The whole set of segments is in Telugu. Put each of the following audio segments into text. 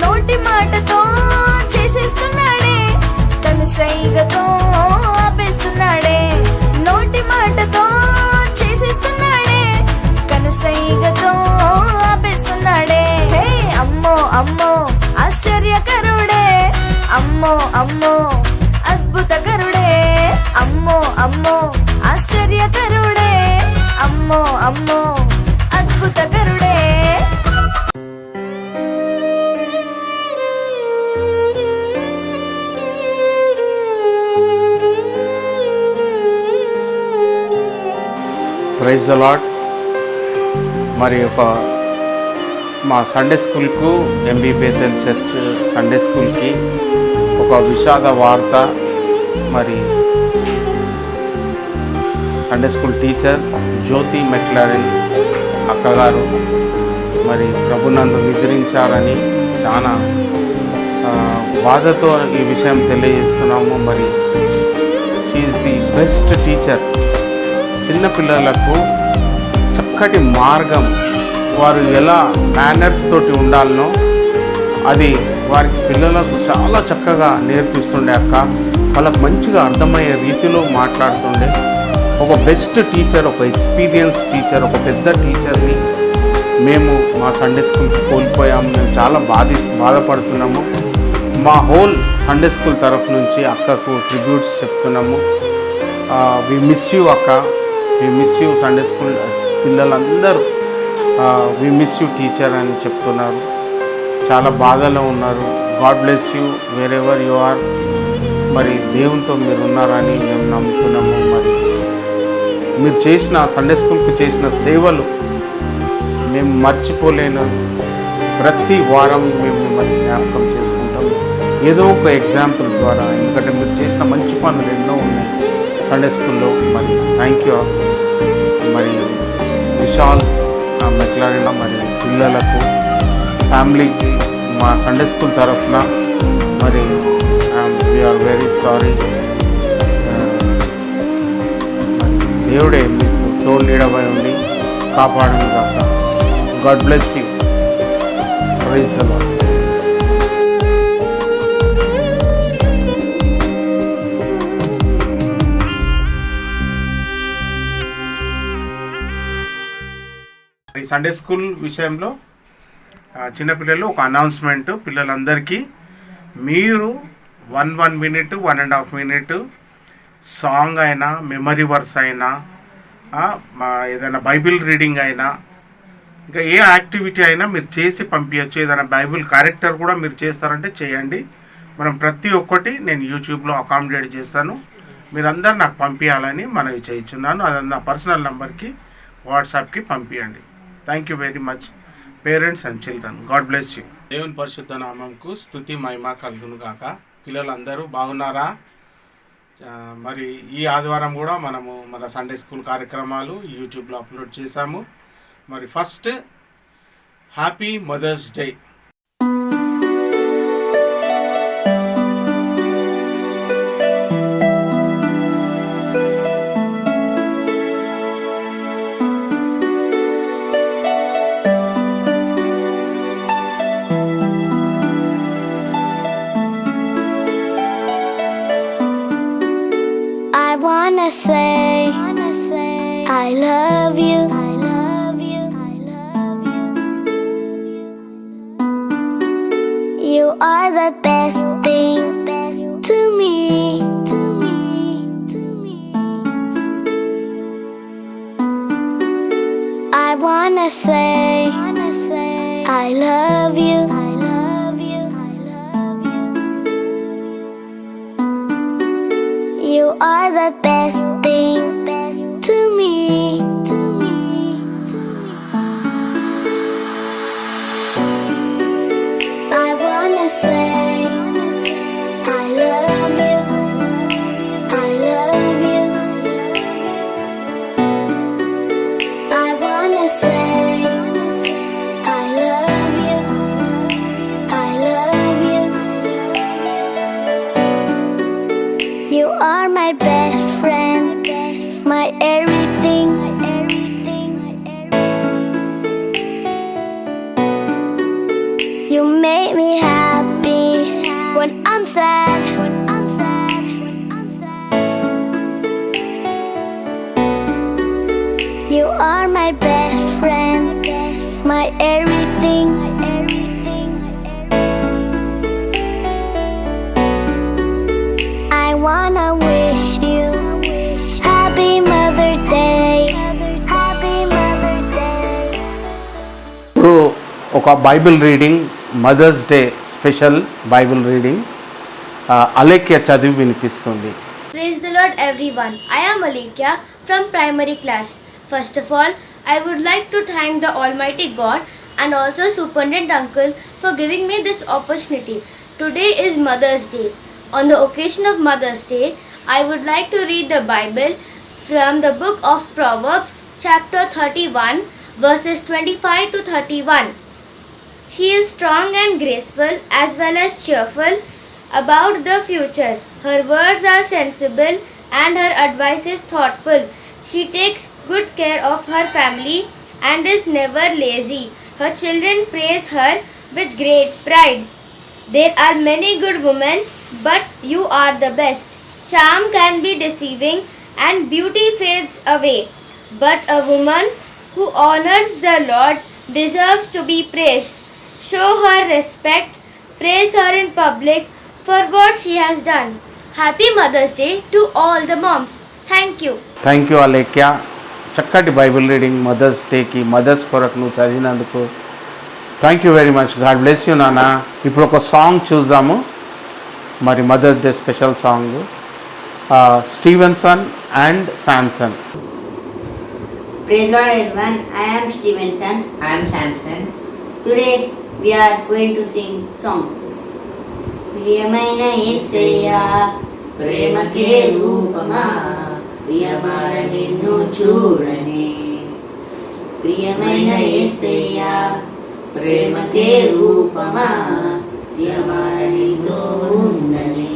నోటి మాటతో చేసేస్తున్నాడే, కనుసైగతో ఆపేస్తున్నాడే. నోటి మాటతో చేసేస్తున్నాడే, కనుసైగతో ఆపేస్తున్నాడే. హే అమ్మో అమ్మో ఆశ్చర్యకరుడే, అమ్మో అమ్మో అద్భుతకరుడే. అమ్మో అమ్మో ఆశ్చర్యకరుడే, అమ్మో అమ్మో అద్భుతకరుడే. Praise the lord. మరి మా సండే స్కూల్కు ఎంబీ బేతెల్ చర్చ్ సండే స్కూల్కి ఒక విషాద వార్త. మరి సండే స్కూల్ టీచర్ జ్యోతి మెక్లారెన్ అక్కగారు మరి ప్రభునందు నిద్రించారని చాలా బాధతో ఈ విషయం తెలియజేస్తున్నాము. మరి షీఈస్ ది బెస్ట్ టీచర్. చిన్నపిల్లలకు చక్కటి మార్గం, వారు ఎలా మేనర్స్ తోటి ఉండాలనో అది వారికి పిల్లలకు చాలా చక్కగా నేర్పిస్తుండే అక్క. వాళ్ళకు మంచిగా అర్థమయ్యే రీతిలో మాట్లాడుతుండే ఒక బెస్ట్ టీచర్, ఒక ఎక్స్పీరియన్స్ టీచర్, ఒక పెద్ద టీచర్ని మేము మా సండే స్కూల్కి కోల్పోయాము. మేము చాలా బాధపడుతున్నాము. మా హోల్ సండే స్కూల్ తరఫు నుంచి అక్కకు ట్రిబ్యూట్స్ చెప్తున్నాము. వి మిస్ యూ అక్క, we miss you Sunday school పిల్లలందరూ, వి మిస్ యూ టీచర్ అని చెప్తున్నారు. చాలా బాధలో ఉన్నారు. God bless you wherever you are. మరి దేవునితో మీరు ఉన్నారని మేము నమ్ముతున్నాము. మరి మీరు చేసిన సండే స్కూల్కి చేసిన సేవలు మేము మర్చిపోలేను. ప్రతి వారం మేము మిమ్మల్ని జ్ఞాపకం చేసుకుంటాం ఏదో ఒక ఎగ్జాంపుల్ ద్వారా. ఎందుకంటే మీరు చేసిన మంచి పనులు ఎన్నో ఉన్నాయి సండే స్కూల్లో. మరి థ్యాంక్ యూ. మరి విశాల్ మెక్లారెన్ మరి పిల్లలకు, ఫ్యామిలీకి మా సండే స్కూల్ తరఫున మరి వీఆర్ వెరీ సారీ. దేవుడే మీకు తోడు నీడమై ఉండి కాపాడను కాక. God bless you. Praise the Lord. ఈ సండే స్కూల్ విషయంలో చిన్నపిల్లలు ఒక అనౌన్స్మెంట్ పిల్లలందరికీ. మీరు 1 minute 1.5 minute సాంగ్ అయినా, మెమరీ వర్స్ అయినా, ఏదైనా బైబిల్ రీడింగ్ అయినా, ఇంకా ఏ యాక్టివిటీ అయినా మీరు చేసి పంపించచ్చు. ఏదైనా బైబిల్ క్యారెక్టర్ కూడా మీరు చేస్తారంటే చేయండి. మనం ప్రతి ఒక్కటి నేను యూట్యూబ్లో అకామిడేట్ చేస్తాను. మీరందరూ నాకు పంపించాలని మనవి చేయించున్నాను. అది నా పర్సనల్ నెంబర్కి వాట్సాప్కి పంపించండి. Thank you very much parents and children. God bless you. దేవుని పరిశుద్ధ నామంకు స్తుతి మహిమ కలుగును గాక. పిల్లలందరూ బాగున్నారా? మరి ఈ ఆదివారం కూడా మనము మన సండే స్కూల్ కార్యక్రమాలు యూట్యూబ్లో అప్లోడ్ చేశాము. మరి first happy mothers day. Say I love you, I love you, I love you. You are the best thing to me, to me, to me. I wanna say I love you, I love you, I love you. You are the best thing to me, to me, to me. I wanna say I love you, I love you. I wanna say I love you, me happy when I'm sad. You are my best friend, my everything. I wanna wish you happy Mother's Day. Happy Mother's Day. ఇప్పుడు ఒక Bible reading, mother's day special Bible reading Alekhya చదివి వినిపిస్తుంది. Praise the Lord everyone. I am Alikya from primary class. First of all, I would like to thank the Almighty God and also Superintendent Uncle for giving me this opportunity. Today is Mother's Day. On the occasion of Mother's Day, I would like to read the Bible from the book of Proverbs chapter 31 verses 25 to 31. She is strong and graceful as well as cheerful about the future. Her words are sensible and her advice is thoughtful. She takes good care of her family and is never lazy. Her children praise her with great pride. There are many good women, but you are the best. Charm can be deceiving and beauty fades away. But a woman who honors the Lord deserves to be praised. Show her respect, praise her in public for what she has done. Happy Mother's Day to all the moms. Thank you. Thank you Alekhya. చక్కటి బైబిల్ రీడింగ్ మదర్స్ డేకి, మదర్స్ కొరకు నువ్వు చదివినందుకు thank you very much. God bless you నాన్న. ఇప్పుడు ఒక సాంగ్ చూద్దాము, మరి mothers day special song, Stevenson and Samson. Praise Lord everyone, I am Stevenson. I am Samson. Today we are going to sing song. ప్రియమైన యేసయ్యా ప్రేమకే రూపమా ప్రియమార నిన్ను చూడని. ప్రియమైన యేసయ్యా ప్రేమకే రూపమా ప్రియమార నిన్ను ఉండని.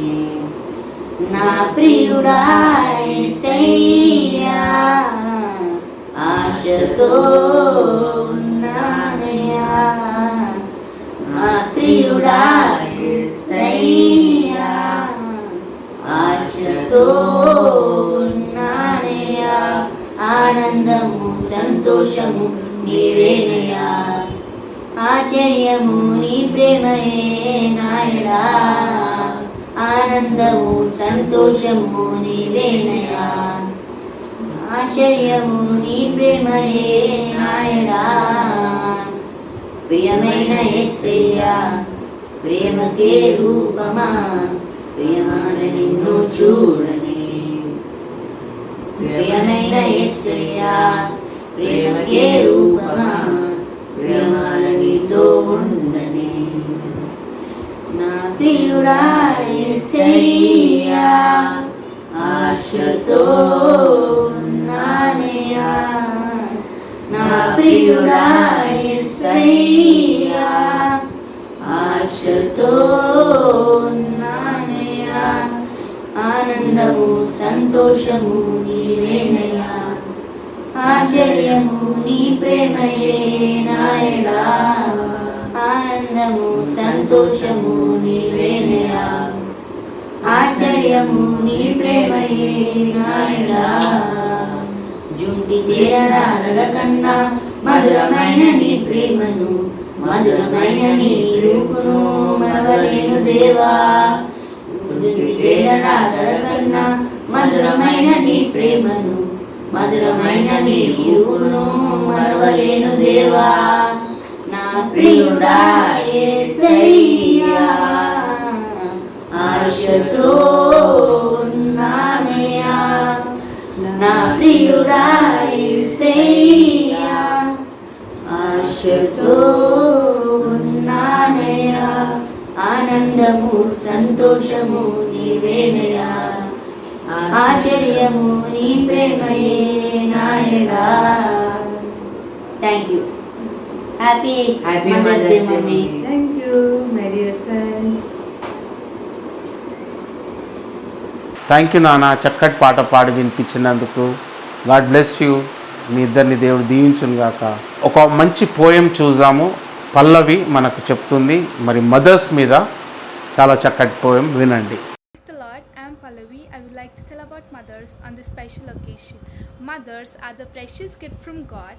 నా ప్రియుడా యేసయ్యా ఆశతో ఉన్నానయ్యా. నా ప్రియుడా యేసయ్యా ఆశతో ఉన్నానయ్యా. ఆనందము సంతోషము నీవేనయ్యా. ఆశ్చర్యము నీ ప్రేమయే నాయడా. ఆనందము సంతోషము నీవేనయ్యా. ఆశ్చర్యము నీ ప్రేమయే నాయడా. ప్రియమైన యేసయ్యా ప్రేమకే రూపమా ప్రియమాన నిన్ను చూడని. ప్రియమైన యేసయ్యా ప్రేమకే రూపమా ప్రియమాన నీతో ఉండని. నా ప్రియుడా యేసయ్యా ఆశతో ఉన్నానయ్యా. నా ప్రియుడా యేసయ్యా ఆశతో ఉన్నానయ్యా. ఆనందము సంతోషము నీవేనయ్యా. ఆశ్చర్యము నీ ప్రేమయే నాయడా. ఆనందము సంతోషము నీవేనయ్యా. ఆశ్చర్యము నీ ప్రేమయే నాయడా. జుంటి తీరరాల కన్నా మధురమైన నీ ప్రేమను మధురమైన నీ రూపును మరవలేను దేవా. జుంటి తీరరాల కన్నా మధురమైన నీ ప్రేమను మధురమైన నీ రూపును మరవలేను దేవా. నా ప్రియుడా యేసయ్యా ఆశతో ఉన్నానయ్యా. నా ప్రియుడా యేసయ్యా ఆశతో ఉన్నానయ్యా. ఆనందము సంతోషము నీవేనయ్యా. ఆశ్చర్యము నీ ప్రేమయే నాయడా. Thank you. Happy mothers day mummy. Thank you, my dear sons. Thank you నాన్న, చక్కటి పాట పాడి వినిపించినందుకు. God bless you. మీ ఇద్దరిని దేవుడు దీవించును గాక. ఒక మంచి పోయం చూద్దాము, పల్లవి మనకు చెప్తుంది. మరి మదర్స్ మీద చాలా చక్కటి పోయం వినండి. Praise the Lord, I am Pallavi. I would like to tell about mothers on this special occasion. Mothers are the precious gift from God.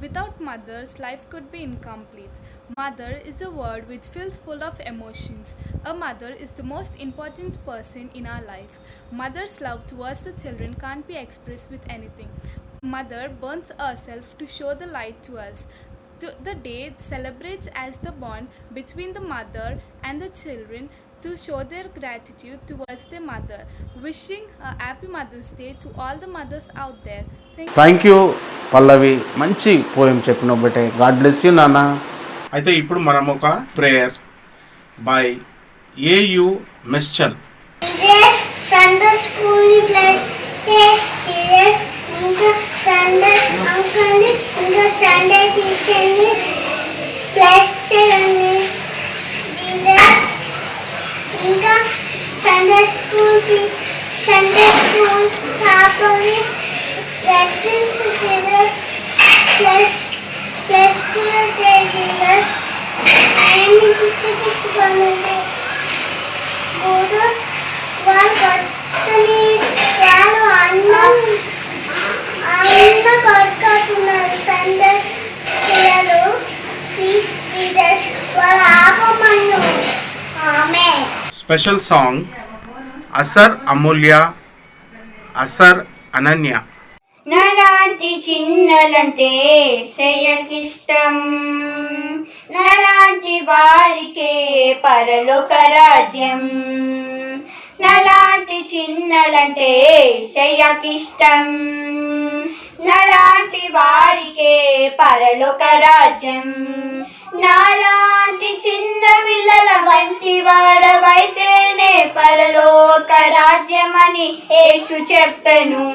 Without mothers, life could be incomplete. Mother is a word which feels full of emotions. A mother is the most important person in our life. Mother's love towards the children can't be expressed with anything. Mother burns herself to show the light to us. The day celebrates as the bond between the mother and the children to show their gratitude towards their mother. Wishing a happy Mother's Day to all the mothers out there. Thank you Pallavi, మంచి పోయం చెప్పిన బట్టే. గాడ్ బ్లెస్ యూ నాన్న. అయితే ఇప్పుడు మనం ఒక ప్రేయర్ బై ఏయు మిస్చల్. Sunday school ni bless Jesus, ఇంకా Sunday uncle ni, ఇంకా Sunday teacher ni bless చేయండి Jesus, ఇంకా Sunday school పాపని రక్షించు Jesus, bless కూడా చేయి Jesus. ఆయన్ని పిచ్చుకోనండి బోధ వాళ్ళు కొట్టని వాళ్ళు అన్న కొట్టుకుంటున్నారు సండే పిల్లలు. ప్లీజ్ జీసస్ వాళ్ళ ఆపమన్ను. ఆమేన్. స్పెషల్ సాంగ్ అసర్ అమూల్య, అసర్ అనన్య. నలాంటి చిన్నలంటే శ్రేయకిష్టం, నలాంటి వారికే పరలోక రాజ్యం. నలాంటి చిన్నలంటే శ్రేయకిష్టం, నలాంటి వారికే పరలోక రాజ్యం. నాలాంటి చిన్న పిల్లల వంటి వాడవైతేనే పరలోక రాజ్యమని యేసు చెప్పెను.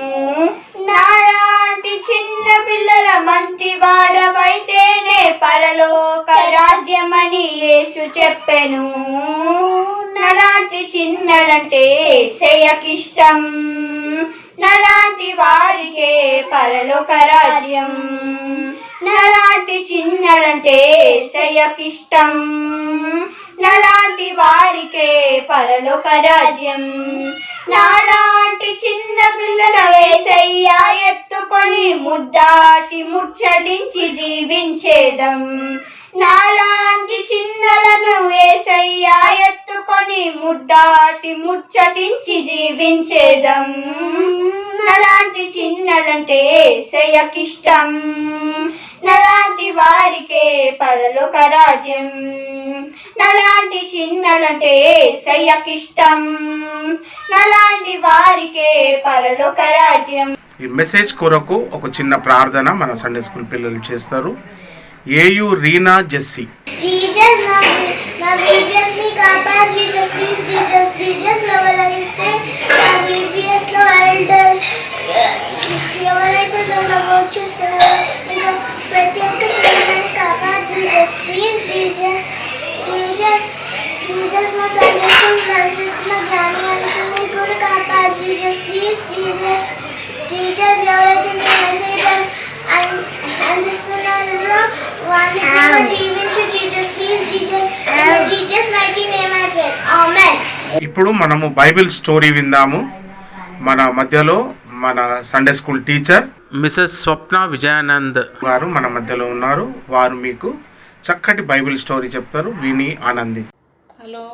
నాలాంటి చిన్న పిల్లల మంచి వాడవైతేనే పరలోక రాజ్యమని యేసు చెప్పెను. నలాంటి చిన్నలంటే శ్రేయకిష్టం, నలాంటి వారికే పరలోక రాజ్యం. నలాంటి చిన్నలంటే శ్రేయకిష్టం, నలాంటి వారికే పరలోక రాజ్యం. నాలాంటి చిన్న పిల్లల యేసయ్య ఎత్తుకొని ముద్దాటి ముచ్చలించి జీవించేదం. నాలాంటి చిన్నలను యేసయ్య ఎత్తుకొని ముద్దాటి ముచ్చటించి జీవించేదం. నలాంటి చిన్నలంటే శ్రేయకిష్టం, నలాంటి వారికే పరలోక రాజ్యం. నలాంటి చిన్నలంటే శ్రేయకిష్టం, నలాంటి వారికే పరలోక రాజ్యం. ఈ మెసేజ్ కొరకు ఒక చిన్న ప్రార్థన మన సండే స్కూల్ పిల్లలు చేస్తారు. ఏయు రీనా జెస్సీ. జీసస్ నా బీబీఎస్ ని కాపాడు జీసస్, ప్లీజ్ జీసస్. జీసస్ ఎవరైతే నా బీబీఎస్ లో ఎల్డర్స్ ఎవరైతే నా వర్క్ చేస్తున్నారో ఇంకా ప్రతి ఒక్క పిల్లల్ని కాపాడు Jesus, please Jesus. Jesus Jesus మా సండే స్కూల్ నడిపిస్తున్న జ్ఞాని అనుకుని కూడా కాపాడు జీసస్, ప్లీజ్ జీసస్. జీసస్ ఎవరైతే నేను అందిస్తున్నారో వారిని దీవించు Jesus, please Jesus. Jesus mighty name I pray. Amen. ఇప్పుడు మనము బైబిల్ స్టోరీ విందాము. మన మధ్యలో మన Sunday school teacher Mrs Swapna Vijayanand గారు మన మధ్యలో ఉన్నారు. వారు మీకు చక్కటి బైబిల్ స్టోరీ చెప్తారు, విని Anandi. Hello,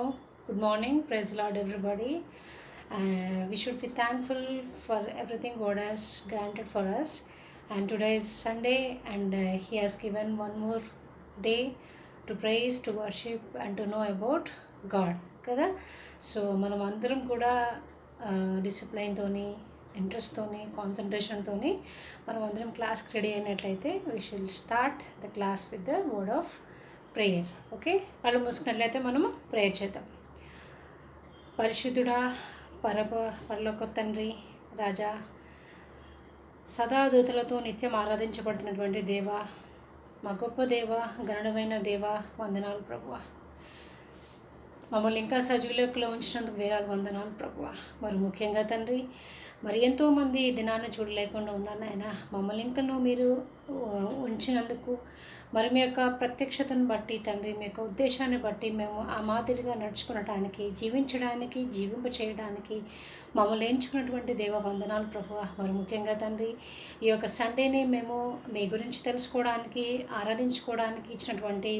good morning, praise the Lord everybody. We should be thankful for everything God has granted for us. And today is Sunday and He has given one more day to praise, to worship and to know about God. కదా సో మనం అందరం కూడా డిసిప్లైన్తోని, ఇంట్రెస్ట్తోని, కాన్సన్ట్రేషన్తోని మనం అందరం క్లాస్కి రెడీ అయినట్లయితే we should start the class with the word of prayer. Okay, వాళ్ళు మూసుకున్నట్లయితే మనము ప్రేయర్ చేద్దాం. పరిశుద్ధుడా, పరలోక తండ్రి, రాజా, సదా దూతలతో నిత్యం ఆరాధించబడుతున్నటువంటి దేవ, మా గొప్ప దేవ, గణమైన దేవ, వందనాలు ప్రభువా. మమ్మల్ని ఇంకా సజీవులోకి ఉంచినందుకు వేలాది వందనాలు ప్రభువా. మరి ముఖ్యంగా తండ్రి, మరి ఎంతోమంది ఈ దినాన్ని చూడలేకుండా ఉన్నారు నాయన. మమ్మల్ని ఇంకా మీరు ఉంచినందుకు మరి మీ యొక్క ప్రత్యక్షతను బట్టి తండ్రి, మీ యొక్క ఉద్దేశాన్ని బట్టి మేము ఆ మాదిరిగా నడుచుకునటానికి, జీవించడానికి, జీవింప చేయడానికి మమ్మల్ని ఎంచుకున్నటువంటి దేవ వందనాలు ప్రభువా. మరి ముఖ్యంగా తండ్రి, ఈ యొక్క సండేని మేము మీ గురించి తెలుసుకోవడానికి, ఆరాధించుకోవడానికి ఇచ్చినటువంటి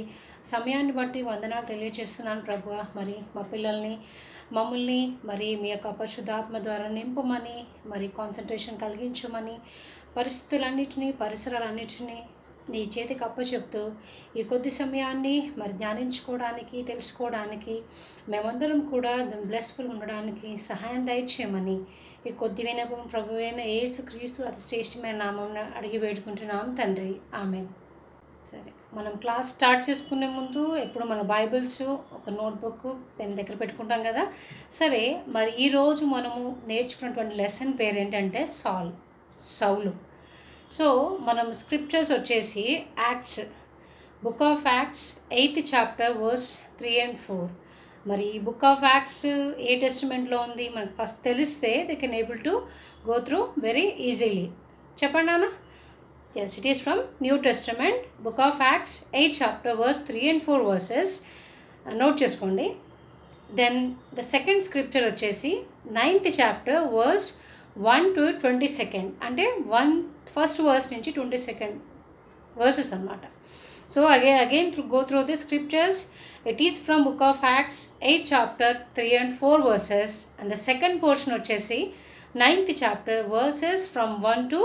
సమయాన్ని బట్టి వందనాలు తెలియజేస్తున్నాను ప్రభువా. మరి మా పిల్లల్ని, మమ్మల్ని మరి మీ యొక్క పరిశుద్ధాత్మ ద్వారా నింపమని, మరి కాన్సన్ట్రేషన్ కలిగించమని, పరిస్థితులన్నిటినీ, పరిసరాలన్నిటినీ నీ చేతికి అప్పచెప్తూ ఈ కొద్ది సమయాన్ని మరి ధ్యానించుకోవడానికి, తెలుసుకోవడానికి, మేమందరం కూడా బ్లెస్ఫుల్ ఉండడానికి సహాయం దయచేయమని ఈ కొద్ది వినపం ప్రభువైన యేసుక్రీస్తు అతి శ్రేష్టమైన నామం అడిగి వేడుకుంటున్నాం తండ్రి. ఆమేన్. సరే, మనం క్లాస్ స్టార్ట్ చేసుకునే ముందు ఎప్పుడు మన బైబిల్స్, ఒక నోట్బుక్, పెన్ దగ్గర పెట్టుకుంటాం కదా. సరే, మరి ఈరోజు మనము నేర్చుకున్నటువంటి లెసన్ పేరు ఏంటంటే సౌలు. సో మనం స్క్రిప్చర్స్ వచ్చేసి Acts, book of Acts 8th chapter verse 3 and 4. మరి ఈ బుక్ ఆఫ్ యాక్ట్స్ ఏ టెస్టిమెంట్లో ఉంది మనకు ఫస్ట్ తెలిస్తే they can able to go through very easily. చెప్పండి నాన్న. Yes, it is from New Testament, book of Acts 8th chapter verse 3 and 4 verses note చేసుకోండి. దెన్ ద సెకండ్ స్క్రిప్చర్ వచ్చేసి 9th చాప్టర్ వర్స్ 1 to 22, అంటే ఫస్ట్ వర్స్ నుంచి 22 వర్సెస్ అనమాట. So again go through the scriptures. It is from book of Acts 8th chapter 3 and 4 versus, and the second portion వచ్చేసి 9th chapter versus from 1 to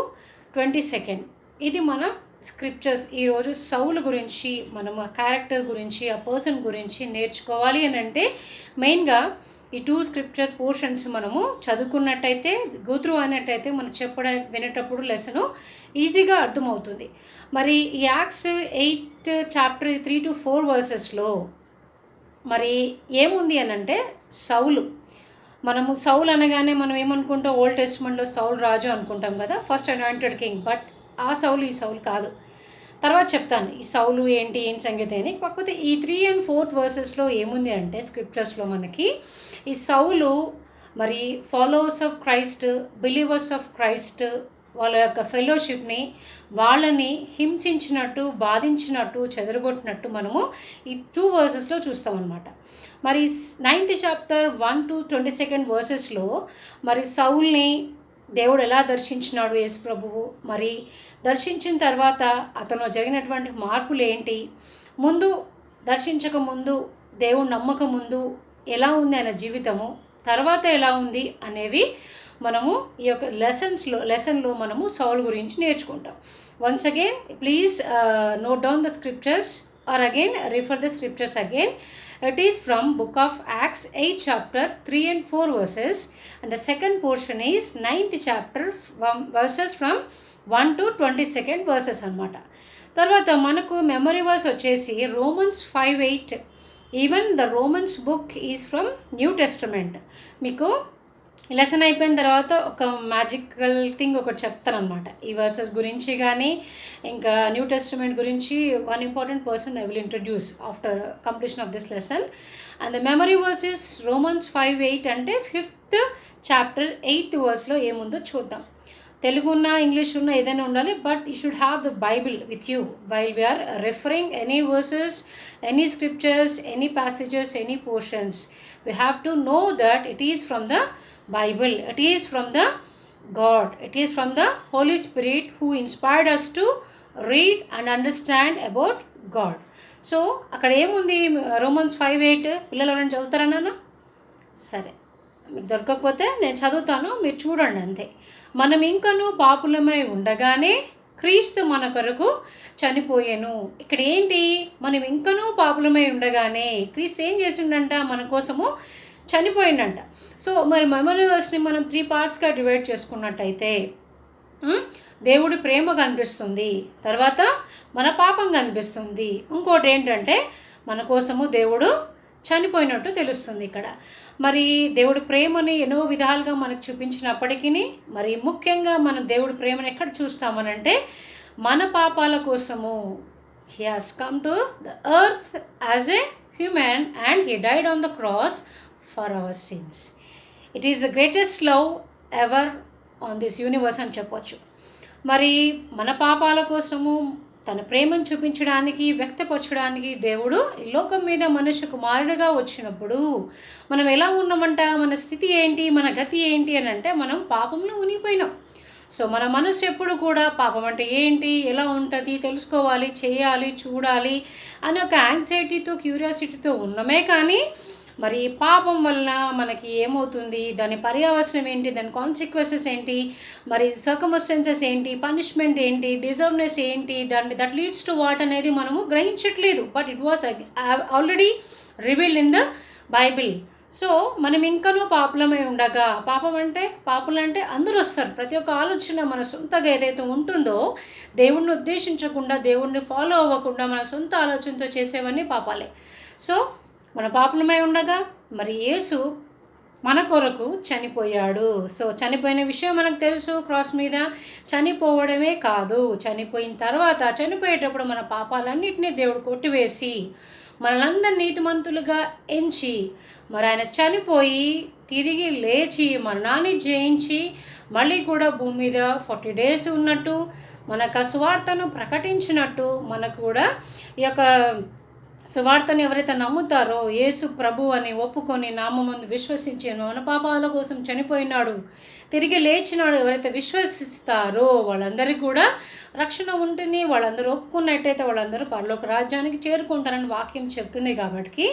22. ఇది మన స్క్రిప్చర్స్. ఈరోజు సౌలు గురించి, మనం ఆ క్యారెక్టర్ గురించి, ఆ పర్సన్ గురించి నేర్చుకోవాలి అని అంటే మెయిన్గా ఈ 2 స్క్రిప్చర్ పోర్షన్స్ మనము చదువుకున్నట్టయితే, గోత్రు అయినట్టయితే మనం వినేటప్పుడు లెసను ఈజీగా అర్థమవుతుంది. మరి ఈ యాక్ట్స్ 8th చాప్టర్ 3 to 4 వర్సెస్లో మరి ఏముంది అని అంటే సౌలు. మనము సౌలు అనగానే మనం ఏమనుకుంటాం, ఓల్డ్ టెస్ట్మెంట్లో సౌలు రాజు అనుకుంటాం కదా, ఫస్ట్ అనాయింటెడ్ కింగ్. బట్ ఆ సౌలు ఈ సౌలు కాదు. తర్వాత చెప్తాను ఈ సౌలు ఏంటి సంగతి అని. కాకపోతే ఈ 3 and 4 వర్సెస్లో ఏముంది అంటే స్క్రిప్చర్స్లో మనకి ఈ సౌలు మరి followers of Christ, believers of Christ, వాళ్ళ యొక్క ఫెలోషిప్ని, వాళ్ళని హింసించినట్టు, బాధించినట్టు, చెదరగొట్టినట్టు మనము ఈ 2 వర్సెస్లో చూస్తామన్నమాట. మరి 9th చాప్టర్ 1 to 22 వర్సెస్లో మరి సౌల్ని దేవుడు ఎలా దర్శించినాడు యేసు ప్రభువు, మరి దర్శించిన తర్వాత అతను జరిగినటువంటి మార్పులు ఏంటి, ముందు దర్శించక ముందు, దేవుడు నమ్మక ముందు ఎలా ఉంది ఆయన జీవితము, తర్వాత ఎలా ఉంది అనేవి మనము ఈ యొక్క లెసన్లో మనము సౌల్ గురించి నేర్చుకుంటాం. Once again please note down the scriptures or again refer the scriptures again. It is from book of Acts 8th chapter 3 and 4 verses, and the second portion is 9th chapter verses from 1 to 22 verses అన్నమాట. తర్వాత మనకు మెమరీ వర్స్ వచ్చేసి Romans 5:8. Even the Romans book is from New testament. మీకు లెసన్ అయిపోయిన తర్వాత ఒక మ్యాజికల్ థింగ్ ఒకటి చెప్తానమాట ఈ వర్సెస్ గురించి. కానీ ఇంకా న్యూ టెస్టమెంట్ గురించి one important person I will introduce after completion of this lesson. And the memory verse is Romans 5:8, అంటే 5th చాప్టర్ 8th వర్స్లో ఏముందో చూద్దాం. తెలుగు ఉన్నా, ఇంగ్లీష్ ఉన్నా, ఏదైనా ఉండాలి. But you should have the Bible with you while we are referring any verses, any scriptures, any passages, any portions. We have to know that it is from the Bible, it is from the God, it is from the Holy Spirit who inspired us to read and understand about God. So అక్కడ ఏముంది Romans 5:8 పిల్లలు ఎవరైనా చదువుతారన్నా? సరే, మీకు దొరకకపోతే నేను చదువుతాను, మీరు చూడండి అంతే. మనం ఇంకనూ పాపులమై ఉండగానే క్రీస్తు మన కొరకు చనిపోయాను. ఇక్కడ ఏంటి, మనం ఇంకనూ పాపులమై ఉండగానే క్రీస్తు ఏం చేసిండంట, మన కోసము చనిపోయిందంట. సో మరి మెమరీ వర్స్ని మనం 3 పార్ట్స్గా డివైడ్ చేసుకున్నట్టయితే దేవుడి ప్రేమ కనిపిస్తుంది, తర్వాత మన పాపం కనిపిస్తుంది, ఇంకోటి ఏంటంటే మన కోసము దేవుడు చనిపోయినట్టు తెలుస్తుంది ఇక్కడ. మరి దేవుడి ప్రేమని ఎన్నో విధాలుగా మనకు చూపించినప్పటికీ మరి ముఖ్యంగా మనం దేవుడి ప్రేమను ఎక్కడ చూస్తామనంటే మన పాపాల కోసము he has come to the earth as a human and he died on the cross for our sins. It is the greatest love ever on this universe అని చెప్పొచ్చు. మరి మన పాపాల కోసము, తన ప్రేమను చూపించడానికి, వ్యక్తపరచడానికి దేవుడు ఈ లోకం మీద మనుష్య కుమారుడిగా వచ్చినప్పుడు మనం ఎలా ఉన్నామంట, మన స్థితి ఏంటి, మన గతి ఏంటి అని అంటే మనం పాపంలో మునిగిపోయినాం. సో మన మనసు ఎప్పుడు కూడా పాపం అంటే ఏంటి, ఎలా ఉంటుంది తెలుసుకోవాలి, చేయాలి, చూడాలి అని ఒక యాంగ్జైటీతో, క్యూరియాసిటీతో ఉన్నమే. కానీ మరి పాపం వలన మనకి ఏమవుతుంది, దాని పర్యవసనం ఏంటి, దాని కాన్సిక్వెన్సెస్ ఏంటి, మరి సర్కమ్స్టెన్సెస్ ఏంటి, పనిష్మెంట్ ఏంటి, డిజర్వ్నెస్ ఏంటి, దట్ లీడ్స్ టు వాట్ అనేది మనము గ్రహించట్లేదు. But it was already revealed in the Bible. So మనం ఇంకనూ పాపులమై ఉండగా, పాపులంటే అందరూ వస్తారు. ప్రతి ఒక్క ఆలోచన మన సొంతగా ఏదైతే ఉంటుందో, దేవుణ్ణి ఉద్దేశించకుండా, దేవుణ్ణి ఫాలో అవ్వకుండా మన సొంత ఆలోచనతో చేసేవన్నీ పాపాలే. సో మన పాపులమై ఉండగా మరి యేసు మన కొరకు చనిపోయాడు. సో చనిపోయిన విషయం మనకు తెలుసు. క్రాస్ మీద చనిపోవడమే కాదు, చనిపోయిన తర్వాత, చనిపోయేటప్పుడు మన పాపాలన్నింటినీ దేవుడు కొట్టివేసి మనలందరినీ నీతిమంతులుగా ఎంచి, మరి ఆయన చనిపోయి తిరిగి లేచి మరణాన్ని జయించి మళ్ళీ కూడా భూమి మీద 40 days ఉన్నట్టు, మనకు ఆ సువార్తను ప్రకటించినట్టు, మనకు కూడా ఈ యొక్క సువార్తను ఎవరైతే నమ్ముతారో, యేసు ప్రభు అని ఒప్పుకొని నామమందు విశ్వసించి మన పాపాల కోసం చనిపోయినాడు, తిరిగి లేచినాడు ఎవరైతే విశ్వసిస్తారో వాళ్ళందరికీ కూడా రక్షణ ఉంటుంది. వాళ్ళందరూ ఒప్పుకున్నట్టయితే వాళ్ళందరూ పరలోక రాజ్యానికి చేరుకుంటారని వాక్యం చెప్తుంది. కాబట్టి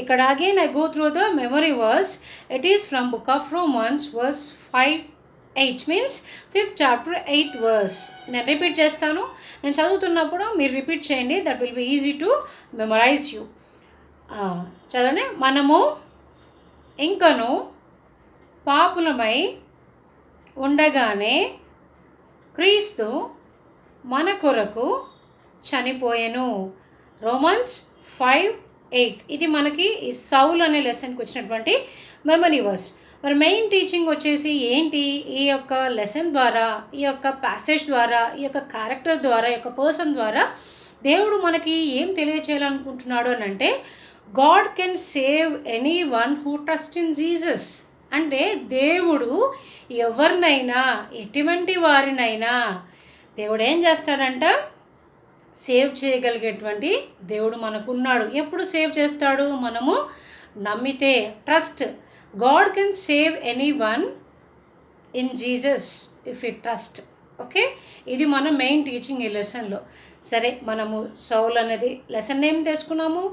ఇక్కడ again I go through the memory verse. It is from book of Romans verse 5:8 means 5th chapter 8th verse. నేను రిపీట్ చేస్తాను. నేను చదువుతున్నప్పుడు మీరు రిపీట్ చేయండి. That will be easy to memorize you. చదవండి. మనము ఇంకను పాపులమై ఉండగానే క్రీస్తు మన కొరకు చనిపోయెను. రోమన్స్ 5:8. ఇది మనకి ఈ సౌల్ అనే లెసన్కి వచ్చినటువంటి మెమరీ వర్స్. మరి మెయిన్ టీచింగ్ వచ్చేసి ఏంటి, ఈ యొక్క లెసన్ ద్వారా, ఈ యొక్క ప్యాసేజ్ ద్వారా, ఈ యొక్క క్యారెక్టర్ ద్వారా, ఈ యొక్క పర్సన్ ద్వారా దేవుడు మనకి ఏం తెలియచేయాలనుకుంటున్నాడు అని అంటే, God can save anyone who trust in Jesus. అంటే దేవుడు ఎవరినైనా, ఎటువంటి వారినైనా దేవుడు ఏం చేస్తాడంట, సేవ్ చేయగలిగేటువంటి దేవుడు మనకున్నాడు. ఎప్పుడు సేవ్ చేస్తాడు, మనము నమ్మితే. Trust. God can save any one in Jesus if you trust. Okay, ఇది మన మెయిన్ టీచింగ్ ఈ లెసన్లో. సరే, మనము సౌల్ అనేది లెసన్ నేమ్ తీసుకున్నాము,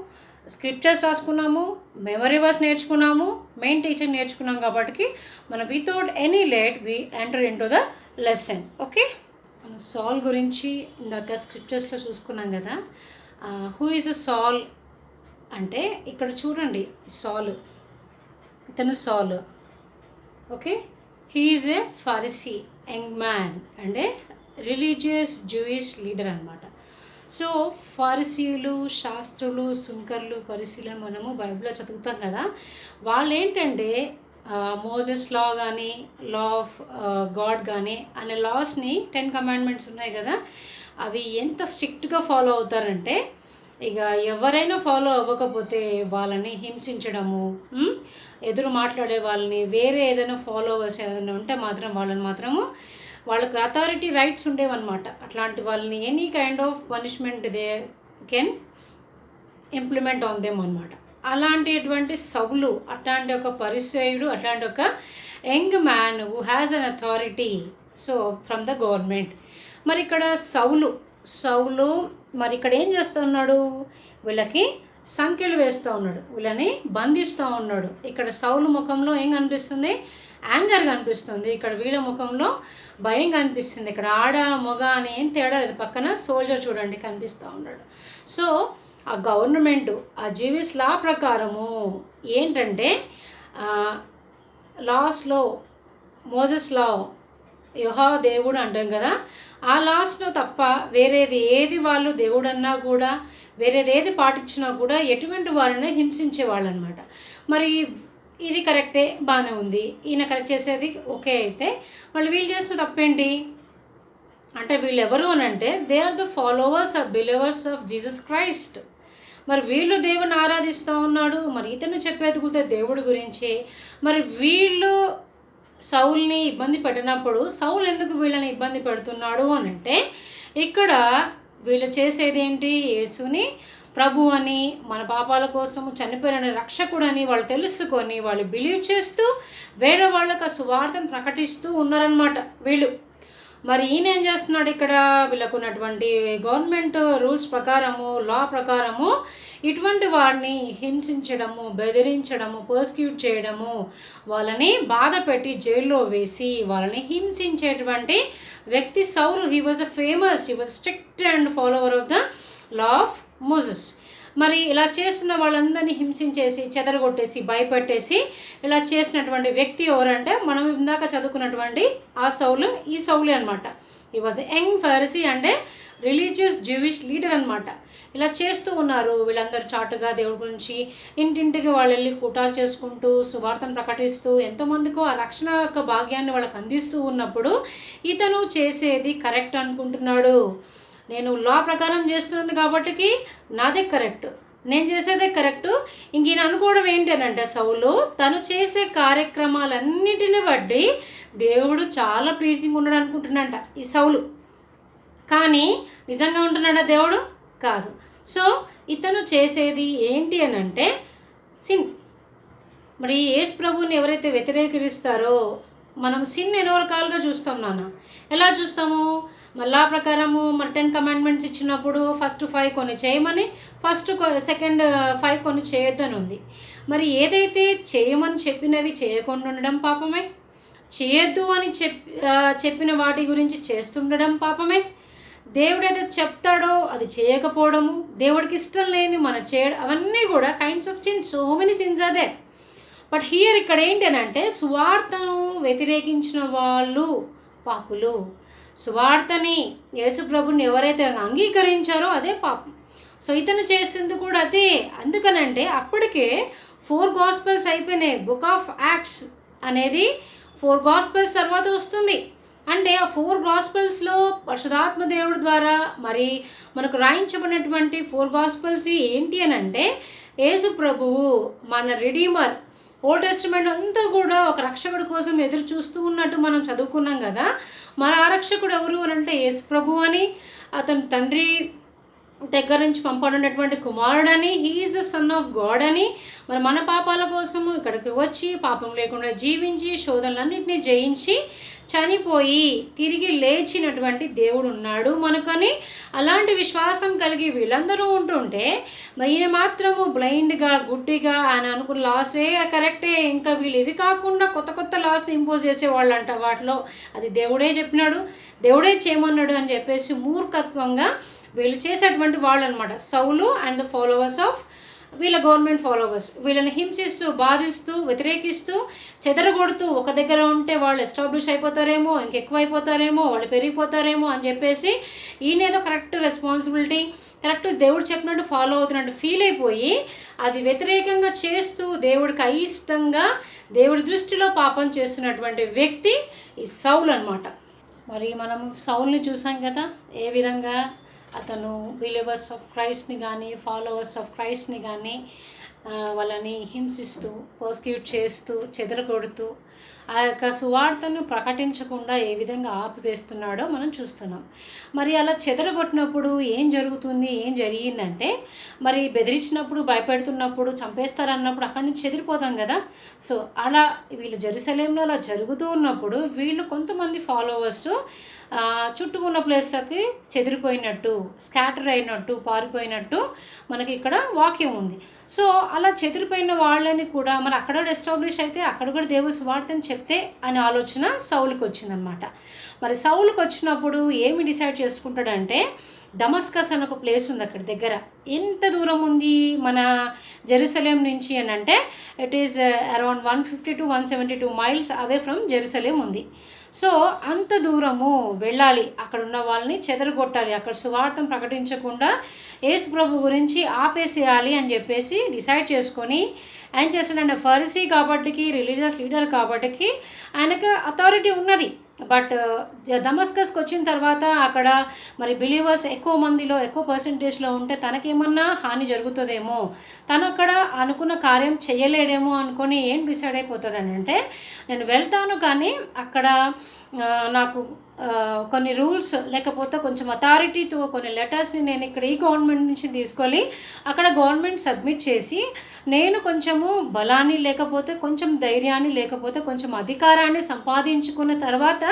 స్క్రిప్చర్స్ రాసుకున్నాము, మెమరీ వర్స్ నేర్చుకున్నాము, మెయిన్ టీచింగ్ నేర్చుకున్నాం. కాబట్టి మనం without any late we enter in to the lesson. Okay, మనం సాల్ గురించి ఇందాక స్క్రిప్చర్స్లో చూసుకున్నాం కదా. హూ ఈజ్ అ సాల్ అంటే ఇక్కడ చూడండి, సాల్, ఇతను సాల్. Okay, he is a Pharisee young man and A religious Jewish leader అనమాట. సో ఫారిసీలు, శాస్త్రులు, సుంకర్లు, పరిశీలన మనము బైబిల్లో చదువుతాం కదా. వాళ్ళు ఏంటంటే మోజెస్ లా కానీ, లా ఆఫ్ గాడ్ కానీ అనే లాస్ని 10 commandments ఉన్నాయి కదా, అవి ఎంత స్ట్రిక్ట్గా ఫాలో అవుతారంటే, ఇక ఎవరైనా ఫాలో అవ్వకపోతే వాళ్ళని హింసించడము, ఎదురు మాట్లాడే వాళ్ళని, వేరే ఏదైనా ఫాలోవర్స్ ఏదైనా ఉంటే మాత్రం వాళ్ళని మాత్రము, వాళ్ళకి అథారిటీ రైట్స్ ఉండేవన్నమాట. అట్లాంటి వాళ్ళని any kind of punishment they can implement on them అనమాట. అలాంటిటువంటి సౌలు, అట్లాంటి ఒక పరిసయుడు, అట్లాంటి ఒక young man who has an authority so from the government. మరి ఇక్కడ సౌలు మరి ఇక్కడ ఏం చేస్తూ ఉన్నాడు, వీళ్ళకి సంఖ్యలు వేస్తూ ఉన్నాడు, వీళ్ళని బంధిస్తూ ఉన్నాడు. ఇక్కడ సౌలు ముఖంలో ఏం కనిపిస్తుంది, యాంగర్ కనిపిస్తుంది. ఇక్కడ వీళ్ళ ముఖంలో భయం కనిపిస్తుంది. ఇక్కడ ఆడ మొగ అని ఏం తేడా లేదు. పక్కన సోల్జర్ చూడండి కనిపిస్తూ ఉన్నాడు. సో ఆ గవర్నమెంట్, ఆ జీవిస్ లా ప్రకారము ఏంటంటే, లాస్లో మోజెస్ లా, యెహోవా దేవుడు అంటాం కదా, ఆ లాస్లో తప్ప వేరేది ఏది వాళ్ళు దేవుడు అన్నా కూడా, వేరేది ఏది పాటించినా కూడా ఎటువంటి వారిని హింసించేవాళ్ళు అనమాట. మరి ఇది కరెక్టే, బాగానే ఉంది, ఈయన కరెక్ట్ చేసేది ఓకే. అయితే వాళ్ళు వీళ్ళు చేసిన తప్పేంటి అంటే, వీళ్ళు ఎవరు అని అంటే they are the followers of believers of Jesus Christ. మరి వీళ్ళు దేవుని ఆరాధిస్తూ ఉన్నాడు, మరి ఇతను చెప్పేది కూడా దేవుడి గురించి. మరి వీళ్ళు సౌల్ని ఇబ్బంది పెట్టినప్పుడు సౌల్ ఎందుకు వీళ్ళని ఇబ్బంది పెడుతున్నాడు అని అంటే, ఇక్కడ వీళ్ళు చేసేది ఏంటి? యేసుని ప్రభు అని, మన పాపాల కోసం చనిపోయిన రక్షకుడని వాళ్ళు తెలుసుకొని వాళ్ళు బిలీవ్ చేస్తూ వేరే వాళ్ళకు ఆ సువార్తను ప్రకటిస్తూ ఉన్నారనమాట వీళ్ళు. మరి ఈయన ఏం చేస్తున్నాడు ఇక్కడ? వీళ్ళకు ఉన్నటువంటి గవర్నమెంట్ రూల్స్ ప్రకారము, లా ప్రకారము ఇటువంటి వారిని హింసించడము, బెదిరించడము, పర్సిక్యూట్ చేయడము, వాళ్ళని బాధ పెట్టి జైల్లో వేసి వాళ్ళని హింసించేటువంటి వ్యక్తి సౌలు. He was he was strict and follower of the law of Moses. మరి ఇలా చేస్తున్న వాళ్ళందరినీ హింసించేసి, చెదరగొట్టేసి, భయపెట్టేసి ఇలా చేసినటువంటి వ్యక్తి ఎవరంటే మనం ఇందాక చదువుకున్నటువంటి ఆ సౌలు, ఈ సౌలే అనమాట. He was young Pharisee and religious Jewish leader అనమాట. ఇలా చేస్తూ ఉన్నారు వీళ్ళందరూ చాటుగా దేవుడి గురించి ఇంటింటికి వాళ్ళు వెళ్ళి కూటాలు చేసుకుంటూ సువార్తను ప్రకటిస్తూ ఎంతోమందికో ఆ రక్షణ యొక్క భాగ్యాన్ని వాళ్ళకి అందిస్తూ ఉన్నప్పుడు ఇతను చేసేది కరెక్ట్ అనుకుంటున్నాడు. నేను లా ప్రకారం చేస్తున్నాను కాబట్టి నాదే కరెక్ట్, నేను చేసేదే కరెక్టు. ఇంక ఈయన అనుకోవడం ఏంటంటే సౌలు తను చేసే కార్యక్రమాలన్నిటిని బట్టి దేవుడు చాలా ప్లీజింగ్ ఉన్నాడు అనుకుంటున్నాడంట ఈ సౌలు. కానీ నిజంగా ఉంటున్నాడా దేవుడు? కాదు. సో ఇతను చేసేది ఏంటి అని అంటే సిన్. మరి యేసు ప్రభువుని ఎవరైతే వ్యతిరేకిస్తారో మనం సిన్ ఎన్నో రకాలుగా చూస్తాం నాన్న. ఎలా చూస్తాము? మళ్ళా ప్రకారము మన 10 కమాండ్మెంట్స్ ఇచ్చినప్పుడు ఫస్ట్ 5 కొన్ని చేయమని, సెకండ్ 5 కొన్ని చేయొద్దని ఉంది. మరి ఏదైతే చేయమని చెప్పినవి చేయకుండా ఉండడం పాపమే, చేయొద్దు అని చెప్పిన వాటి గురించి చేస్తుండడం పాపమే, దేవుడు ఏదైతే చెప్తాడో అది చేయకపోవడము, దేవుడికి ఇష్టం లేని మనం చేయడం, అవన్నీ కూడా kinds of since. So many since అదే. బట్ హియర్ ఇక్కడ ఏంటి అని అంటే సువార్తను వ్యతిరేకించిన వాళ్ళు పాపులు. సువార్తని, యేసు ప్రభుని ఎవరైతే అంగీకరించారో అదే పాపం. సో ఇతను చేస్తుంది కూడా అదే. అందుకనంటే అప్పటికే 4 గాస్పెల్స్ అయిపోయినాయి. బుక్ ఆఫ్ యాక్ట్స్ అనేది 4 గాస్పెల్స్ తర్వాత వస్తుంది. అంటే ఆ 4 గాస్పెల్స్లో పరిశుద్ధాత్మ దేవుడి ద్వారా మరి మనకు రాయించబడినటువంటి 4 గాస్పెల్స్ ఏంటి అని అంటే యేసు ప్రభువు మన రెడీమర్. ఓల్డ్ టెస్టిమెంట్ అంతా కూడా ఒక రక్షకుడి కోసం ఎదురు చూస్తూ ఉన్నట్టు మనం చదువుకున్నాం కదా. మన ఆరక్షకుడు ఎవరు అని అంటే యేసు ప్రభు అని, అతను తండ్రి దగ్గర నుంచి పంపబడినటువంటి కుమారుడని, he is the son of God అని, మరి మన పాపాల కోసము ఇక్కడికి వచ్చి పాపం లేకుండా జీవించి శోధనలన్నింటినీ జయించి చనిపోయి తిరిగి లేచినటువంటి దేవుడు ఉన్నాడు మనకని అలాంటి విశ్వాసం కలిగి వీళ్ళందరూ ఉంటుంటే మరి ఈయన మాత్రము బ్లైండ్గా, గుడ్డిగా ఆయన అనుకున్న లాసే కరెక్టే, ఇంకా వీళ్ళు ఇవి కాకుండా కొత్త లాస్ ఇంపోజ్ చేసేవాళ్ళంట వాటిలో. అది దేవుడే చెప్పినాడు, దేవుడే చేయమన్నాడు అని చెప్పేసి మూర్ఖత్వంగా వీళ్ళు చేసేటువంటి వాళ్ళు అనమాట. సౌలు అండ్ ద ఫాలోవర్స్ ఆఫ్ వీళ్ళ గవర్నమెంట్ ఫాలోవర్స్. వీళ్ళని హింసిస్తూ, బాధిస్తూ, వ్యతిరేకిస్తూ, చెదరగొడుతూ, ఒక దగ్గర ఉంటే వాళ్ళు ఎస్టాబ్లిష్ అయిపోతారేమో, ఇంకెక్కువ అయిపోతారేమో, వాళ్ళు పెరిగిపోతారేమో అని చెప్పేసి ఈయనేదో కరెక్ట్ రెస్పాన్సిబిలిటీ, కరెక్ట్ దేవుడు చెప్పినట్టు ఫాలో అవుతున్నట్టు ఫీల్ అయిపోయి అది వ్యతిరేకంగా చేస్తూ దేవుడికి అయిష్టంగా దేవుడి దృష్టిలో పాపం చేస్తున్నటువంటి వ్యక్తి ఈ సౌలు అనమాట. మరి మనము సౌల్ని చూసాం కదా, ఏ విధంగా అతను బిలీవర్స్ ఆఫ్ క్రైస్ట్ని కానీ, ఫాలోవర్స్ ఆఫ్ క్రైస్ట్ని కానీ వాళ్ళని హింసిస్తూ, పర్సిక్యూట్ చేస్తూ, చెదరగొడుతూ ఆ యొక్క సువార్తను ప్రకటించకుండా ఏ విధంగా ఆపివేస్తున్నాడో మనం చూస్తున్నాం. మరి అలా చెదరగొట్టినప్పుడు ఏం జరుగుతుంది, ఏం జరిగిందంటే మరి బెదిరించినప్పుడు, భయపెడుతున్నప్పుడు, చంపేస్తారన్నప్పుడు అక్కడి నుంచి చెదిరిపోతాం కదా. సో అలా వీళ్ళు జెరూసలేంలో అలా జరుగుతూ ఉన్నప్పుడు వీళ్ళు కొంతమంది ఫాలోవర్స్ చుట్టుకున్న ప్లేస్లకి చెదిరిపోయినట్టు, స్కాటర్ అయినట్టు, పారిపోయినట్టు మనకి ఇక్కడ వాక్యం ఉంది. సో అలా చెదిరిపోయిన వాళ్ళని కూడా మరి అక్కడ ఎస్టాబ్లిష్ అయితే అక్కడ కూడా దేవుని సువార్తని చెప్తే అనే ఆలోచన సౌలుకి వచ్చిందనమాట. మరి సౌలుకి వచ్చినప్పుడు ఏమి డిసైడ్ చేసుకుంటాడంటే దమస్కస్ అని ఒక ప్లేస్ ఉంది అక్కడ దగ్గర. ఎంత దూరం ఉంది మన జెరూసలేం నుంచి అని అంటే it is around 150 to 172 miles away from Jerusalem ఉంది. సో అంత దూరము వెళ్ళాలి, అక్కడ ఉన్న వాళ్ళని చెదరగొట్టాలి, అక్కడ సువార్తం ప్రకటించకుండా యేసు ప్రభు గురించి ఆపేసేయాలి అని చెప్పేసి డిసైడ్ చేసుకొని ఆయన చేస్తాడంటే ఫరిసీ కాబట్టికి, రిలీజియస్ లీడర్ కాబట్టికి ఆయనకు అథారిటీ ఉన్నది. బట్ దమస్కస్కి వచ్చిన తర్వాత అక్కడ మరి బిలీవర్స్ ఎక్కువ మందిలో, ఎక్కువ పర్సంటేజ్లో ఉంటే తనకేమన్నా హాని జరుగుతుందేమో, తను అక్కడ అనుకున్న కార్యం చేయలేడేమో అనుకొని ఏం డిసైడ్ అయిపోతాడని అంటే నేను వెళ్తాను కానీ అక్కడ నాకు కొన్ని రూల్స్ లేకపోతే కొంచెం అథారిటీతో కొన్ని లెటర్స్ని నేను ఇక్కడ ఈ గవర్నమెంట్ నుంచి తీసుకొని అక్కడ గవర్నమెంట్ సబ్మిట్ చేసి నేను కొంచెము బలాన్ని లేకపోతే కొంచెం ధైర్యాన్ని లేకపోతే కొంచెం అధికారాన్ని సంపాదించుకున్న తర్వాత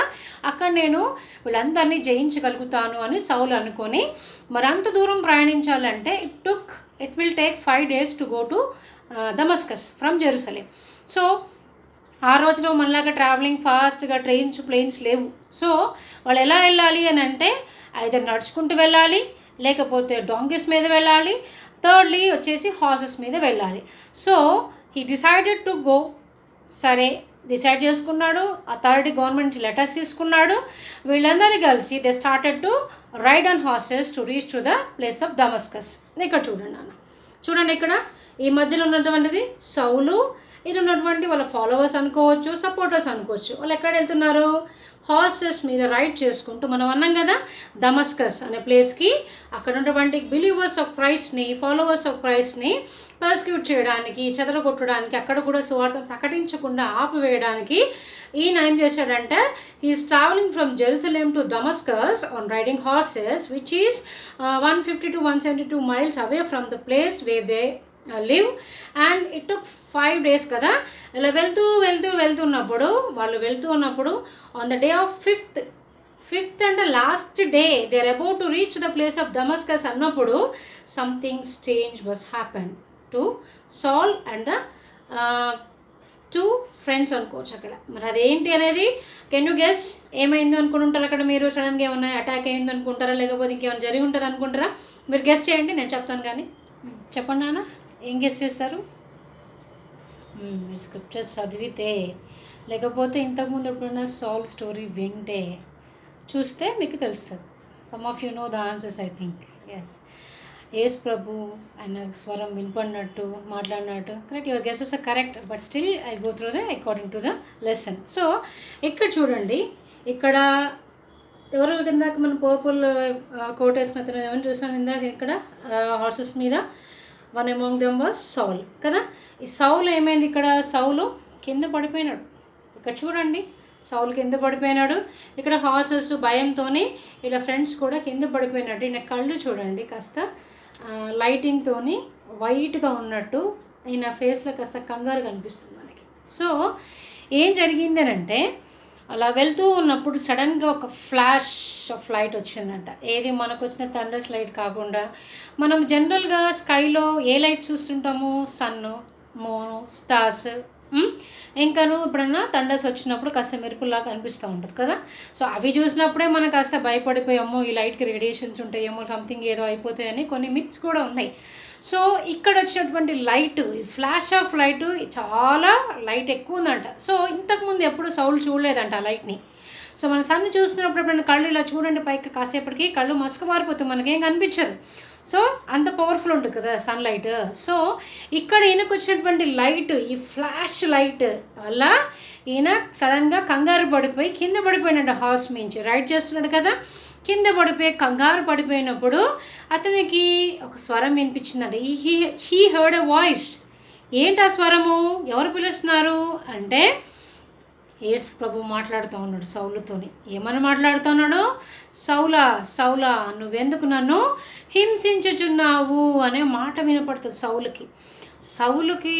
అక్కడ నేను వీళ్ళందరినీ జయించగలుగుతాను అని సౌలు అనుకొని మరి అంత దూరం ప్రయాణించాలంటే it will take 5 days to go to Damascus from Jerusalem. So ఆ రోజులో మనలాగా ట్రావెలింగ్ ఫాస్ట్గా ట్రైన్స్ ప్లేన్స్ లేవు. సో వాళ్ళు ఎలా వెళ్ళాలి అని అంటే ఐదర్ నడుచుకుంటూ వెళ్ళాలి, లేకపోతే డాంకీస్ మీద వెళ్ళాలి, థర్డ్లీ వచ్చేసి హార్సెస్ మీద వెళ్ళాలి. So he decided to go. సరే డిసైడ్ చేసుకున్నాడు, అథారిటీ గవర్నమెంట్ లెటర్స్ తీసుకున్నాడు. వీళ్ళందరినీ కలిసి they started to ride on horses to reach to the place of Damascus. ఇక్కడ చూడండి అన్న, చూడండి ఇక్కడ ఈ మధ్యలో ఉన్నటువంటిది సౌలు, ఇది ఉన్నటువంటి వాళ్ళ ఫాలోవర్స్ అనుకోవచ్చు, సపోర్టర్స్ అనుకోవచ్చు. వాళ్ళు ఎక్కడ వెళ్తున్నారు? హార్సెస్ మీద రైడ్ చేసుకుంటూ మనం అన్నాం కదా దమస్కస్ అనే ప్లేస్కి. అక్కడ ఉన్నటువంటి బిలీవర్స్ ఆఫ్ క్రైస్ట్ని, ఫాలోవర్స్ ఆఫ్ క్రైస్ట్ని పర్సిక్యూట్ చేయడానికి, చెదరగొట్టడానికి, అక్కడ కూడా సువార్త ప్రకటించకుండా ఆపివేయడానికి ఈయన ఏం చేశాడంటే he is travelling from Jerusalem to Damascus on riding horses which is 150 to 172 miles away from the place where they live, and it took 5 days కదా. ఇలా వెళ్తున్నప్పుడు on the day of fifth and last day they are about to reach to the place of Damascus అన్నప్పుడు something strange was happen to Saul and the 2 friends అనుకోవచ్చు అక్కడ. మరి అదేంటి అనేది కెన్ యూ గెస్? ఏమైందో అనుకుంటారు అక్కడ మీరు? సడన్గా ఏమన్నా అటాక్ అయింది అనుకుంటారా, లేకపోతే ఇంకేమైనా జరిగి ఉంటుంది అనుకుంటారా? మీరు గెస్ చేయండి, నేను చెప్తాను. కానీ చెప్పండి నాన్న, ఏం గెస్ చేస్తారు? స్క్రిప్చర్స్ చదివితే, లేకపోతే ఇంతకుముందు ఎప్పుడైనా సాల్ స్టోరీ వింటే చూస్తే మీకు తెలుస్తుంది. Some of you know the answers I think. Yes, యేసు ప్రభు ఆయన స్వరం వినపడినట్టు మాట్లాడినట్టు. Correct, your guesses are correct, but still I go through the according to the lesson. So ఇక్కడ చూడండి, ఇక్కడ ఎవరు ఇందాక మనం పర్పుల్ కోట్ వేసుకున్న అతను ఎవరు చూసాం ఇందాక ఇక్కడ హార్సెస్ మీద? One among them was Saul కదా. ఈ సౌల్ ఏమైంది? ఇక్కడ సౌలు కింద పడిపోయినాడు. ఇక్కడ చూడండి, సౌలు కింద పడిపోయినాడు. ఇక్కడ హార్సెస్ భయంతో ఇలా ఫ్రెండ్స్ కూడా కింద పడిపోయినట్టు. ఈయన కళ్ళు చూడండి కాస్త లైటింగ్తో వైట్గా ఉన్నట్టు, ఈయన ఫేస్లో కాస్త కంగారు కనిపిస్తుంది మనకి. సో ఏం జరిగింది అని అంటే అలా వెళ్తూ ఉన్నప్పుడు సడన్గా ఒక ఫ్లాష్ ఆఫ్ లైట్ వచ్చిందంట. ఏది మనకు వచ్చిన థండర్స్ లైట్ కాకుండా మనం జనరల్గా స్కైలో ఏ లైట్ చూస్తుంటాము? సన్ను, మూను, స్టార్స్. ఇంకాను ఎప్పుడన్నా థండర్స్ వచ్చినప్పుడు కాస్త మెరుపులాగా కనిపిస్తూ ఉంటుంది కదా. సో అవి చూసినప్పుడే మనం కాస్త భయపడిపోయామో, ఈ లైట్కి రేడియేషన్స్ ఉంటాయేమో, సంథింగ్ ఏదో అయిపోతాయని కొన్ని మిత్స్ కూడా ఉన్నాయి. సో ఇక్కడ వచ్చినటువంటి లైట్, ఈ ఫ్లాష్ ఆఫ్ లైట్ చాలా లైట్ ఎక్కువ ఉందంట. సో ఇంతకుముందు ఎప్పుడు సౌలు చూడలేదంట ఆ లైట్ని. సో మన సన్ చూస్తున్నప్పుడు ఎప్పుడైనా కళ్ళు ఇలా చూడండి పైకి, కాసేపటికి కళ్ళు మసక మారిపోతుంది, మనకేం కనిపించదు. సో అంత పవర్ఫుల్ ఉంటుంది కదా సన్లైట్. సో ఇక్కడ ఈయనకు వచ్చినటువంటి లైట్, ఈ ఫ్లాష్ లైట్ వల్ల ఈయన సడన్గా కంగారు పడిపోయి కింద పడిపోయినట్టు హార్స్ మించి రైడ్ చేస్తున్నాడు కదా. కింద పడిపోయి కంగారు పడిపోయినప్పుడు అతనికి ఒక స్వరం వినిపించిందంట. He heard a voice. ఏంటి ఆ స్వరము? ఎవరు పిలుస్తున్నారు అంటే యేసు ప్రభు మాట్లాడుతూ ఉన్నాడు సౌలుతోని. ఏమని మాట్లాడుతున్నాడు? సౌలా సౌలా, నువ్వెందుకు నన్ను హింసించుచున్నావు అనే మాట వినపడుతుంది సౌలుకి. సౌలుకి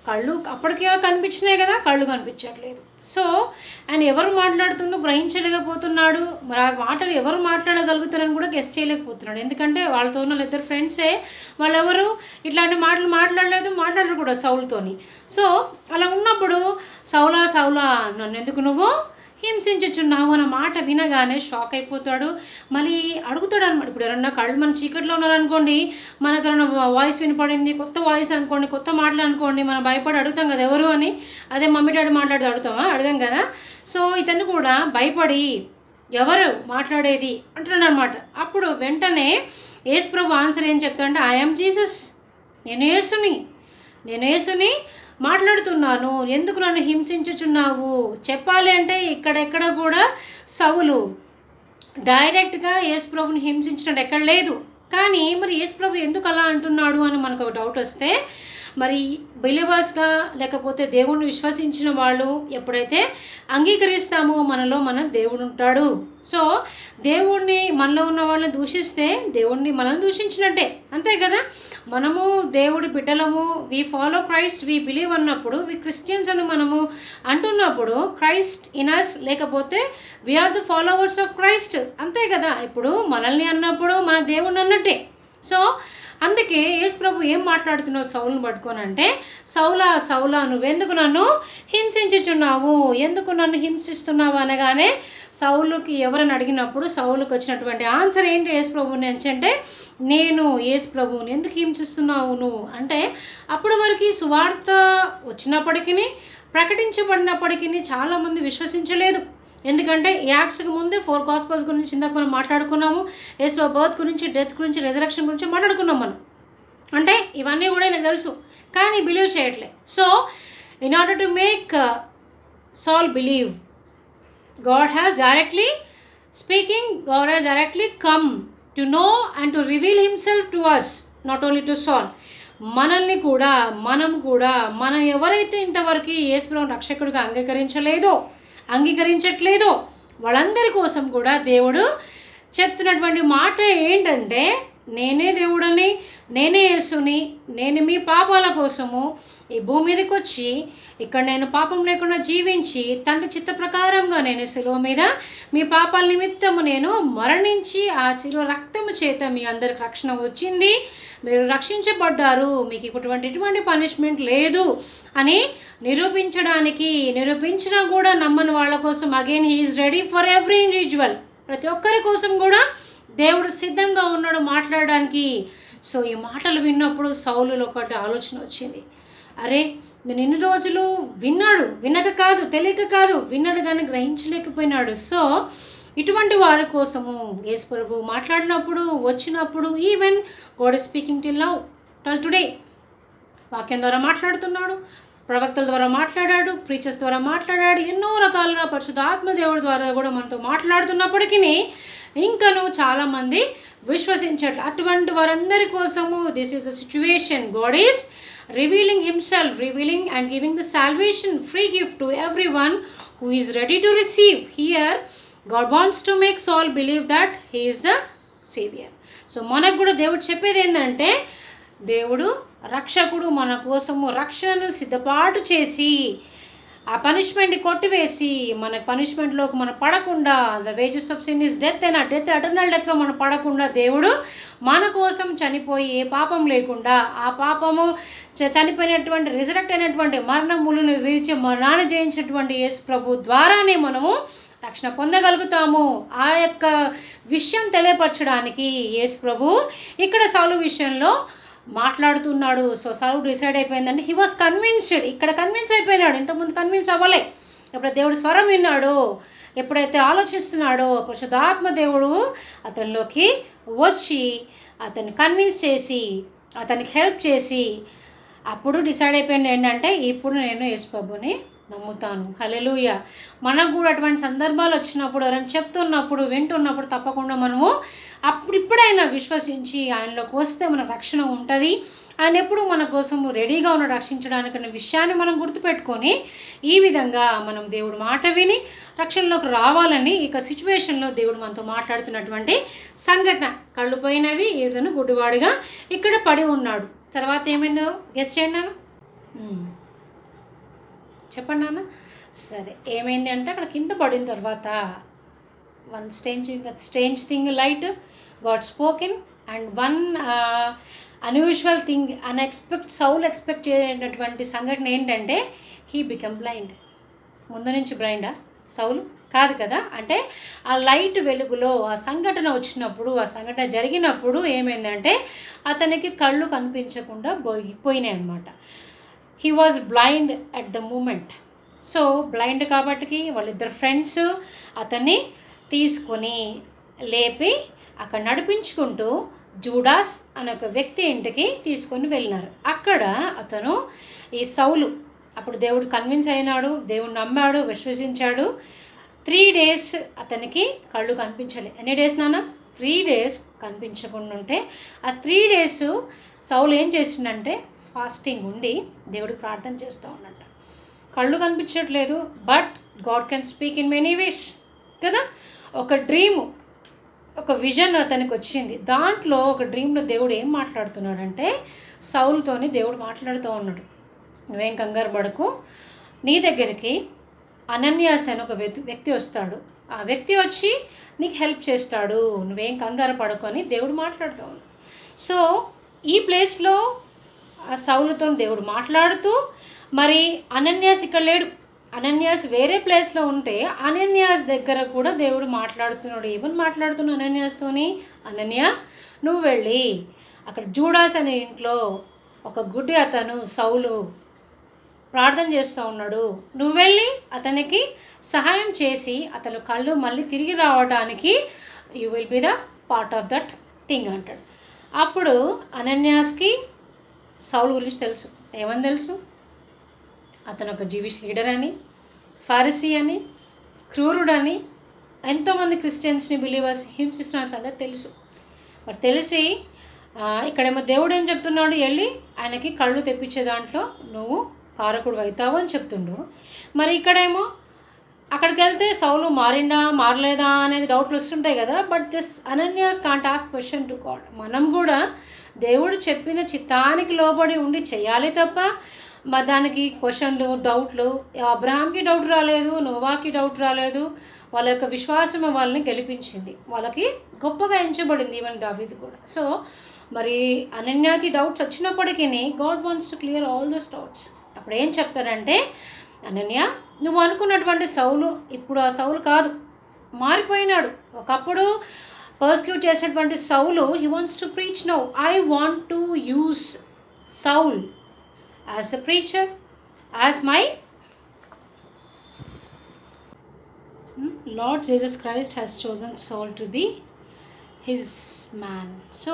కళ్ళు అప్పటికే కనిపించినాయి కదా, కళ్ళు కనిపించట్లేదు. సో ఆయన ఎవరు మాట్లాడుతుండో గ్రహించలేకపోతున్నాడు. మరి ఆ మాటలు ఎవరు మాట్లాడగలుగుతారని కూడా గెస్ చేయలేకపోతున్నాడు. ఎందుకంటే వాళ్ళతో ఉన్న ఇద్దరు ఫ్రెండ్సే, వాళ్ళెవరు ఇట్లాంటి మాటలు మాట్లాడరు కూడా సౌలుతోని. సో అలా ఉన్నప్పుడు సౌలా సౌలా, నన్ను ఎందుకు నువ్వు హింసించుచున్నావు అన్న మాట వినగానే షాక్ అయిపోతాడు. మళ్ళీ అడుగుతాడు అనమాట. ఇప్పుడు ఎవరన్నా కళ్ళు మన చీకట్లో ఉన్నారనుకోండి, మనకు ఎవరైనా వాయిస్ వినపడింది, కొత్త వాయిస్ అనుకోండి, కొత్త మాటలు అనుకోండి, మనం భయపడి అడుగుతాం కదా ఎవరు అని. అదే మమ్మీ డాడీ మాట్లాడితే అడుగుతామా? అడగం కదా. సో ఇతను కూడా భయపడి ఎవరు మాట్లాడేది అంటున్నాడు అనమాట. అప్పుడు వెంటనే యేసు ప్రభు ఆన్సర్ ఏం చెప్తాడంటే, ఐ యామ్ జీసస్, నేను యేసుని మాట్లాడుతున్నాను, ఎందుకు నన్ను హింసించుచున్నావు? చెప్పాలి అంటే ఇక్కడెక్కడ కూడా సౌలు డైరెక్ట్గా యేసు ప్రభుని హింసించినట్టు ఎక్కడ లేదు. కానీ మరి యేసు ప్రభు ఎందుకు అలా అంటున్నాడు అని మనకు ఒక డౌట్ వస్తే, మరి బిలీవర్స్గా లేకపోతే దేవుణ్ణి విశ్వసించిన వాళ్ళు ఎప్పుడైతే అంగీకరిస్తామో మనలో దేవుడు ఉంటాడు. సో దేవుణ్ణి మనలో ఉన్న వాళ్ళని దూషిస్తే దేవుణ్ణి మనల్ని దూషించినట్టే, అంతే కదా. మనము దేవుడి బిడ్డలము, we follow Christ, we believe అన్నప్పుడు, వి క్రిస్టియన్స్ అని మనము అంటున్నప్పుడు క్రైస్ట్ ఇన్ అస్, లేకపోతే we are the followers of Christ, అంతే కదా. ఇప్పుడు మనల్ని అన్నప్పుడు మన దేవుణ్ణి అన్నట్టే. సో అందుకే యేసు ప్రభు ఏం మాట్లాడుతున్నావు సౌలుని పట్టుకొని అంటే, సౌలా సౌలా నువ్వెందుకు నన్ను హింసించుచున్నావు, ఎందుకు నన్ను హింసిస్తున్నావు అనగానే సౌలుకి ఎవరని అడిగినప్పుడు సౌలుకి వచ్చినటువంటి ఆన్సర్ ఏంటి యేసు ప్రభుని అంటే, నేను యేసు ప్రభుని ఎందుకు హింసిస్తున్నావు నువ్వు అంటే, అప్పటి వరకు సువార్త వచ్చినప్పటికీ ప్రకటించబడినప్పటికీ చాలామంది విశ్వసించలేదు. ఎందుకంటే యాక్ట్స్కి ముందే 4 గాస్పల్స్ గురించి ఇందాక మనం మాట్లాడుకున్నాము, యేసు బర్త్ గురించి, డెత్ గురించి, రెజరక్షన్ గురించి మాట్లాడుకున్నాం మనం. అంటే ఇవన్నీ కూడా నాకు తెలుసు, కానీ బిలీవ్ చేయట్లే. So in order to make Saul believe, God has directly speaking, God has directly come to know and to reveal himself to us, not only to Saul. మనల్ని కూడా మనం ఎవరైతే ఇంతవరకు యేసుప్రభువుని రక్షకుడిగా అంగీకరించట్లేదో వాళ్ళందరి కోసం కూడా దేవుడు చెప్తున్నటువంటి మాట ఏంటంటే, నేనే దేవుడని, నేనే యేసుని, నేను మీ పాపాల కోసము ఈ భూమి మీదకి వచ్చి ఇక్కడ నేను పాపం లేకుండా జీవించి తండ్రి చిత్త ప్రకారంగా నేను శిలువ మీద మీ పాపాల నిమిత్తము నేను మరణించి ఆ శిలువ రక్తము చేత మీ అందరికి రక్షణ వచ్చింది, మీరు రక్షించబడ్డారు, మీకు ఎటువంటి పనిష్మెంట్ లేదు అని నిరూపించినా కూడా నమ్మని వాళ్ళ కోసం again he is ready for every individual, ప్రతి ఒక్కరి కోసం కూడా దేవుడు సిద్ధంగా ఉన్నాడు మాట్లాడడానికి. సో ఈ మాటలు విన్నప్పుడు సౌలులో ఒకటి ఆలోచన వచ్చింది, అరే నేను ఇన్ని రోజులు వినక కాదు, తెలియక కాదు, విన్నాడు కానీ గ్రహించలేకపోయినాడు. సో ఇటువంటి వారి కోసము యేసు ప్రభు మాట్లాడినప్పుడు, వచ్చినప్పుడు, even God is speaking till today, వాక్యం ద్వారా మాట్లాడుతున్నాడు, ప్రవక్తల ద్వారా మాట్లాడాడు, ప్రీచర్స్ ద్వారా మాట్లాడాడు, ఎన్నో రకాలుగా పరిశుద్ధాత్మ దేవుడి ద్వారా కూడా మనతో మాట్లాడుతున్నప్పటికీ ఇంకను చాలామంది విశ్వసించట్లేదు. అటువంటి వారందరి కోసము this is the situation. God is revealing himself, revealing and giving the salvation free gift to everyone who is ready to receive. Here God wants to make Saul believe that he is the savior. So మనకు కూడా దేవుడు చెప్పేది ఏంటంటే, దేవుడు రక్షకుడు, మన కోసము రక్షణను సిద్ధపాటు చేసి ఆ పనిష్మెంట్ని కొట్టివేసి మన పనిష్మెంట్లోకి మనం పడకుండా, the wages of sin is death అయినా డెత్, ఎటర్నల్ డెత్లో మనం పడకుండా దేవుడు మన కోసం చనిపోయి ఏ పాపం లేకుండా ఆ పాపము చనిపోయినటువంటి రిజరెక్ట్ అయినటువంటి మరణములను విరిచి మరణాన్ని జయించినటువంటి యేసు ప్రభు ద్వారానే మనము రక్షణ పొందగలుగుతాము. ఆ యొక్క విషయం తెలియపరచడానికి యేసు ప్రభు ఇక్కడ సౌలు విషయంలో మాట్లాడుతున్నాడు. సో సౌలు డిసైడ్ అయిపోయిందంటే హీ వాస్ కన్విన్స్డ్, ఇక్కడ కన్విన్స్ అయిపోయినాడు, ఇంతకుముందు కన్విన్స్ అవ్వలే. ఎప్పుడైతే దేవుడు స్వరం విన్నాడో, ఎప్పుడైతే ఆలోచిస్తున్నాడో, పరిశుద్ధాత్మ దేవుడు అతనిలోకి వచ్చి అతన్ని కన్విన్స్ చేసి అతనికి హెల్ప్ చేసి అప్పుడు డిసైడ్ అయిపోయింది ఏంటంటే, ఇప్పుడు నేను యేసు ప్రభుని నమ్ముతాను. హల్లెలూయా. మనకు కూడా అటువంటి సందర్భాలు వచ్చినప్పుడు, ఎవరైనా చెప్తున్నప్పుడు, వింటున్నప్పుడు తప్పకుండా మనము ఇప్పుడైనా విశ్వసించి ఆయనలోకి వస్తే మన రక్షణ ఉంటుంది. ఆయన ఎప్పుడు మన కోసము రెడీగా ఉన్న రక్షించడానికి అనే విషయాన్ని మనం గుర్తుపెట్టుకొని ఈ విధంగా మనం దేవుడు మాట విని రక్షణలోకి రావాలని ఇక సిచ్యువేషన్లో దేవుడు మనతో మాట్లాడుతున్నటువంటి సంఘటన. కళ్ళు పోయినవి, ఏడును గుడ్డివాడిగా ఇక్కడ పడి ఉన్నాడు. తర్వాత ఏమైందో గెస్ చేయండి నాన్న, చెప్పండి నాన్న. సరే, ఏమైంది అంటే అక్కడ కింద పడిన తర్వాత one strange thing light God spoken and one unusual thing Saul expect చేయనటువంటి సంఘటన ఏంటంటే హీ బికమ్ బ్లైండ్. ముందు నుంచి బ్లైండా సౌలు? కాదు కదా. అంటే ఆ లైట్ వెలుగులో ఆ సంఘటన వచ్చినప్పుడు, ఆ సంఘటన జరిగినప్పుడు ఏమైందంటే అతనికి కళ్ళు కనిపించకుండా పోయినాయి అన్నమాట. He was blind at the moment. So blind కాబట్టి వాళ్ళిద్దరు ఫ్రెండ్స్ అతన్ని తీసుకొని లేపి అక్కడ నడిపించుకుంటూ జూడాస్ అనే ఒక వ్యక్తి ఇంటికి తీసుకొని వెళ్ళినారు. అక్కడ అతను ఈ సౌలు అప్పుడు దేవుడు కన్విన్స్ అయినాడు, దేవుడు నమ్మాడు, విశ్వసించాడు. 3 days అతనికి కళ్ళు కనిపించలే. ఎన్ని డేస్ నాన్న? 3 days కనిపించకుండా ఉంటే ఆ 3 days సౌలు ఏం చేసిందంటే ఫాస్టింగ్ ఉండి దేవుడికి ప్రార్థన చేస్తూ ఉన్నట్ట. కళ్ళు కనిపించట్లేదు, but God can speak in many ways కదా. ఒక డ్రీము, ఒక విజన్ అతనికి వచ్చింది. దాంట్లో ఒక డ్రీమ్లో దేవుడు ఏం మాట్లాడుతున్నాడంటే సౌలుతోని దేవుడు మాట్లాడుతూ ఉన్నాడు, నువ్వేం కంగారు పడకు, నీ దగ్గరికి అనన్యాస్ అని ఒక వ్యక్తి వస్తాడు, ఆ వ్యక్తి వచ్చి నీకు హెల్ప్ చేస్తాడు, నువ్వేం కంగారు పడుకొని దేవుడు మాట్లాడుతూ ఉన్నాడు. సో ఈ ప్లేస్లో సౌలుతో దేవుడు మాట్లాడుతూ, మరి అనన్యాస్ ఇక్కడ లేడు, అనన్యాస్ వేరే ప్లేస్లో ఉంటే అనన్యాస్ దగ్గర కూడా దేవుడు మాట్లాడుతున్నాడు. ఈవెన్ మాట్లాడుతున్నాడు అనన్యాస్తోని, అనన్య నువ్వు వెళ్ళి అక్కడ జూడాస్ అనే ఇంట్లో ఒక గుడ్డి అతను సౌలు ప్రార్థన చేస్తూ ఉన్నాడు, నువ్వు వెళ్ళి అతనికి సహాయం చేసి అతను కళ్ళు మళ్ళీ తిరిగి రావడానికి you will be the part of that thing అంటాడు. అప్పుడు అనన్యాస్కి సౌలు గురించి తెలుసు. ఏమని తెలుసు? అతను ఒక జీవిష్ లీడర్ అని, ఫారిసీ అని, క్రూరుడని, ఎంతోమంది క్రిస్టియన్స్ని బిలీవర్స్ హింసిస్తున్న సంగతి తెలుసు. మరి తెలిసి ఇక్కడేమో దేవుడు ఏం చెప్తున్నాడు, వెళ్ళి ఆయనకి కళ్ళు తెప్పించే దాంట్లో నువ్వు కారకుడు అవుతావు అని చెప్తుండు. మరి ఇక్కడేమో అక్కడికి వెళ్తే సౌలు మారిండా మారలేదా అనేది డౌట్లు వస్తుంటాయి కదా. But this Ananias can't ask question to God. మనం కూడా దేవుడు చెప్పిన చిత్తానికి లోబడి ఉండి చేయాలి తప్ప మరి దానికి క్వశ్చన్లు, డౌట్లు. అబ్రహాంకి డౌట్ రాలేదు, నోవాకి డౌట్ రాలేదు. వాళ్ళ యొక్క విశ్వాసం వాళ్ళని గెలిపించింది, వాళ్ళకి గొప్పగా ఎంచబడింది, ఈవెన్ దావీదు కూడా. సో మరి అనన్యాకి డౌట్స్ వచ్చినప్పటికీ God wants to clear all those doubts. అప్పుడు ఏం చెప్తారంటే, అనన్య నువ్వు అనుకున్నటువంటి సౌలు ఇప్పుడు ఆ సౌలు కాదు, మారిపోయినాడు. ఒకప్పుడు పర్సిక్యూట్ చేసినటువంటి సౌలు he wants to preach now. I want to use Saul as a preacher, as my Lord Jesus Christ has chosen Saul to be his man. So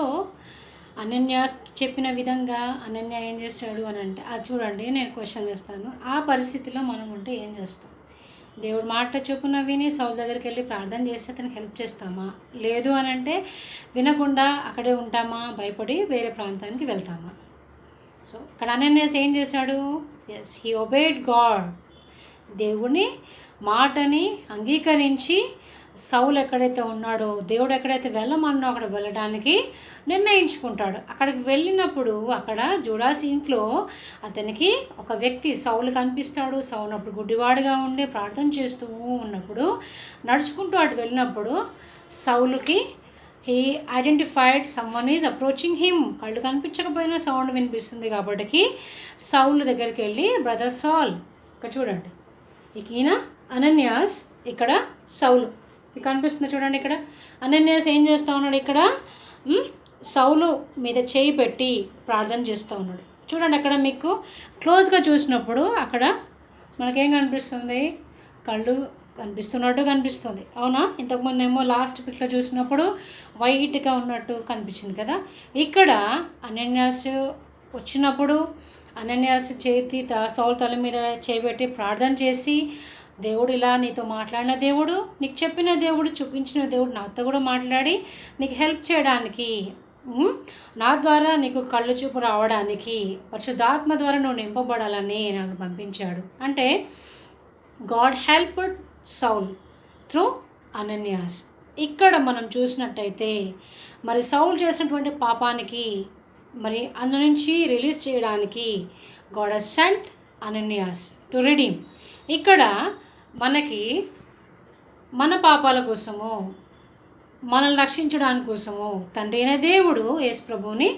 Ananya చెప్పిన విధంగా అనన్య ఏం చేస్తాడు అని అంటే, అది చూడండి, నేను క్వశ్చన్ వేస్తాను. ఆ పరిస్థితిలో మనం ఉంటే ఏం చేస్తాం? దేవుడు మాట చొప్పున విని సౌల్ దగ్గరికి వెళ్ళి ప్రార్థన చేస్తే అతనికి హెల్ప్ చేస్తామా? లేదు అని అంటే వినకుండా అక్కడే ఉంటామా? భయపడి వేరే ప్రాంతానికి వెళ్తామా? సో ఇక్కడ అనన్యాస్ ఏం చేశాడు? Yes, he obeyed God. దేవుని మాటని అంగీకరించి సౌలు ఎక్కడైతే ఉన్నాడో, దేవుడు ఎక్కడైతే వెళ్ళమన్నో అక్కడ వెళ్ళడానికి నిర్ణయించుకుంటాడు. అక్కడికి వెళ్ళినప్పుడు అక్కడ జూడాస్ ఇంట్లో అతనికి ఒక వ్యక్తి సౌలు కనిపిస్తాడు. సౌలు అప్పుడు గుడ్డివాడిగా ఉండి ప్రార్థన చేస్తూ ఉన్నప్పుడు నడుచుకుంటూ అటు వెళ్ళినప్పుడు సౌలుకి he identified someone is approaching him. కళ్ళు కనిపించకపోయినా సౌండ్ వినిపిస్తుంది కాబట్టి సౌలు దగ్గరికి వెళ్ళి, బ్రదర్ సాల్, ఇక్కడ చూడండి, ఈయన అనన్యాస్, ఇక్కడ సౌలు, మీకు కనిపిస్తుంది చూడండి. ఇక్కడ అనన్యాస్ ఏం చేస్తూ ఉన్నాడు? ఇక్కడ సౌలు మీద చేయి పెట్టి ప్రార్థన చేస్తూ ఉన్నాడు. చూడండి, అక్కడ మీకు క్లోజ్గా చూసినప్పుడు అక్కడ మనకేం కనిపిస్తుంది? కళ్ళు కనిపిస్తున్నట్టు కనిపిస్తుంది, అవునా? ఇంతకుముందు ఏమో లాస్ట్ పిక్లో చూసినప్పుడు వైట్గా ఉన్నట్టు కనిపించింది కదా. ఇక్కడ అనన్యాస్ వచ్చినప్పుడు అనన్యాస్ చేతి సౌలు తల మీద చేయబెట్టి ప్రార్థన చేసి, దేవుడు ఇలా నీతో మాట్లాడిన దేవుడు, నీకు చెప్పిన దేవుడు, చూపించిన దేవుడు నాతో కూడా మాట్లాడి నీకు హెల్ప్ చేయడానికి, నా ద్వారా నీకు కళ్ళు చూపు రావడానికి, పరిశుద్ధాత్మ ద్వారా నువ్వు నింపబడాలని నాకు పంపించాడు. అంటే God helped Saul through Ananias. ఇక్కడ మనం చూసినట్టయితే మరి సౌల్ చేసినటువంటి పాపానికి మరి అందు నుంచి రిలీజ్ చేయడానికి God has sent Ananias to redeem. ఇక్కడ మనకి మన పాపాల కోసము, మనల్ని రక్షించడానికి కోసము తండ్రి అయిన దేవుడు యేసు ప్రభువుని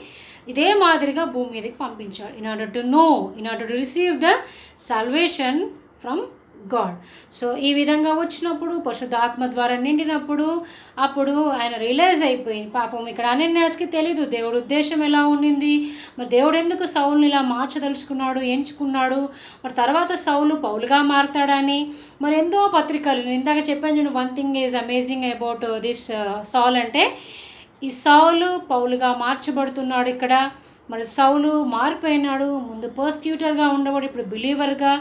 ఇదే మాదిరిగా భూమి మీదకి పంపించాడు. In order to receive the salvation from God. So ఈ విధంగా వచ్చినప్పుడు పరిశుద్ధాత్మ ద్వారా నిండినప్పుడు అప్పుడు ఆయన రియలైజ్ అయిపోయింది, పాపం ఇక్కడ అనన్యాస్కి తెలీదు దేవుడు ఉద్దేశం ఎలా ఉండింది, మరి దేవుడు ఎందుకు సౌలుని ఇలా మార్చదలుచుకున్నాడు, ఎంచుకున్నాడు, మరి తర్వాత సౌలు పౌలుగా మారుతాడని. మరి ఎంతో పత్రికలు, ఇందాక చెప్పాను చూడండి, one thing is amazing about this Saul అంటే ఈ సౌలు పౌలుగా మార్చబడుతున్నాడు. ఇక్కడ మరి సౌలు మారిపోయినాడు. ముందు పర్సిక్యూటర్గా ఉండేవాడు, ఇప్పుడు బిలీవర్గా,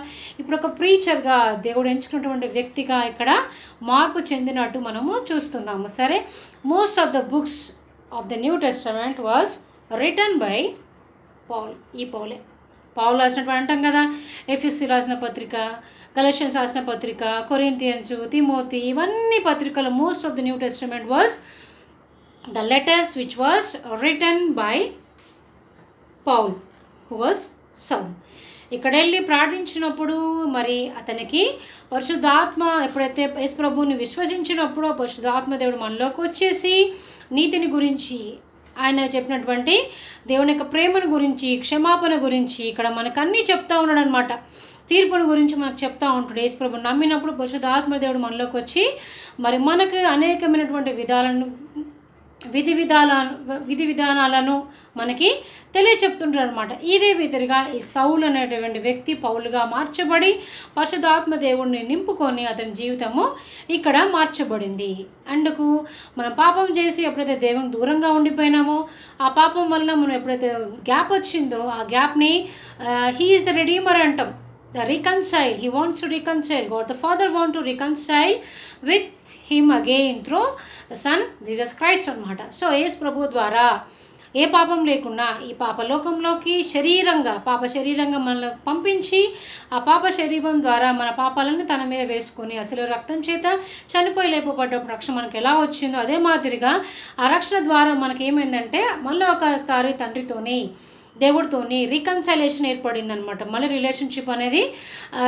ఇప్పుడు ఒక ప్రీచర్గా దేవుడు ఎంచుకున్నటువంటి వ్యక్తిగా ఇక్కడ మార్పు చెందినట్టు మనము చూస్తున్నాము. సరే, most of the books of the New Testament was written by Paul. ఈ పౌలే పౌలు రాసినటువంటి అంటాం కదా, ఎఫెసీ రాసిన పత్రిక, గలషియన్స్ రాసిన పత్రిక, కొరింథియన్స్, తిమోతి, ఇవన్నీ పత్రికలు most of the New Testament was the letters which was written by Paul who was Saul. ఇక్కడ వెళ్ళి ప్రార్థించినప్పుడు మరి అతనికి పరిశుద్ధాత్మ ఎప్పుడైతే యేసు ప్రభువుని విశ్వసించినప్పుడు పరిశుద్ధాత్మ దేవుడు మనలోకి వచ్చేసి నీతిని గురించి, ఆయన చెప్పినటువంటి దేవుని యొక్క ప్రేమను గురించి, క్షమాపణ గురించి ఇక్కడ మనకు అన్నీ చెప్తా ఉన్నాడు అనమాట. తీర్పును గురించి మనకు చెప్తా ఉంటాడు. యేసు ప్రభువుని నమ్మినప్పుడు పరిశుద్ధాత్మ దేవుడు మనలోకి వచ్చి మరి మనకు అనేకమైనటువంటి విధి విధానాలను మనకి తెలియచెప్తుంటారు అనమాట. ఇదే విధంగా ఈ సౌలు అనేటువంటి వ్యక్తి పౌలుగా మార్చబడి పరిశుద్ధాత్మ దేవుడిని నింపుకొని అతని జీవితము ఇక్కడ మార్చబడింది. అందుకు మనం పాపం చేసి ఎప్పుడైతే దేవుని దూరంగా ఉండిపోయినామో, ఆ పాపం వలన మనం ఎప్పుడైతే గ్యాప్ వచ్చిందో ఆ గ్యాప్ని హీ ఈజ్ ద రెడీమర్ అంటాం. The reconcile, he wants to reconcile. God the Father wants to reconcile with him again through the Son Jesus Christ అన్నమాట. సో యేసు ప్రభు ద్వారా ఏ పాపం లేకుండా ఈ పాపలోకంలోకి పాప శరీరంగా మనల్ని పంపించి ఆ పాప శరీరం ద్వారా మన పాపాలను తన మీద వేసుకొని అసలు రక్తం చేత చనిపోయి లేపబడ్డప్పుడు రక్షణ మనకు ఎలా వచ్చిందో అదే మాదిరిగా ఆ రక్షణ ద్వారా మనకి ఏమైందంటే మళ్ళీ ఒకసారి తండ్రితోని దేవుడితోని రీకన్సైలేషన్ ఏర్పడిందనమాట. మళ్ళీ రిలేషన్షిప్ అనేది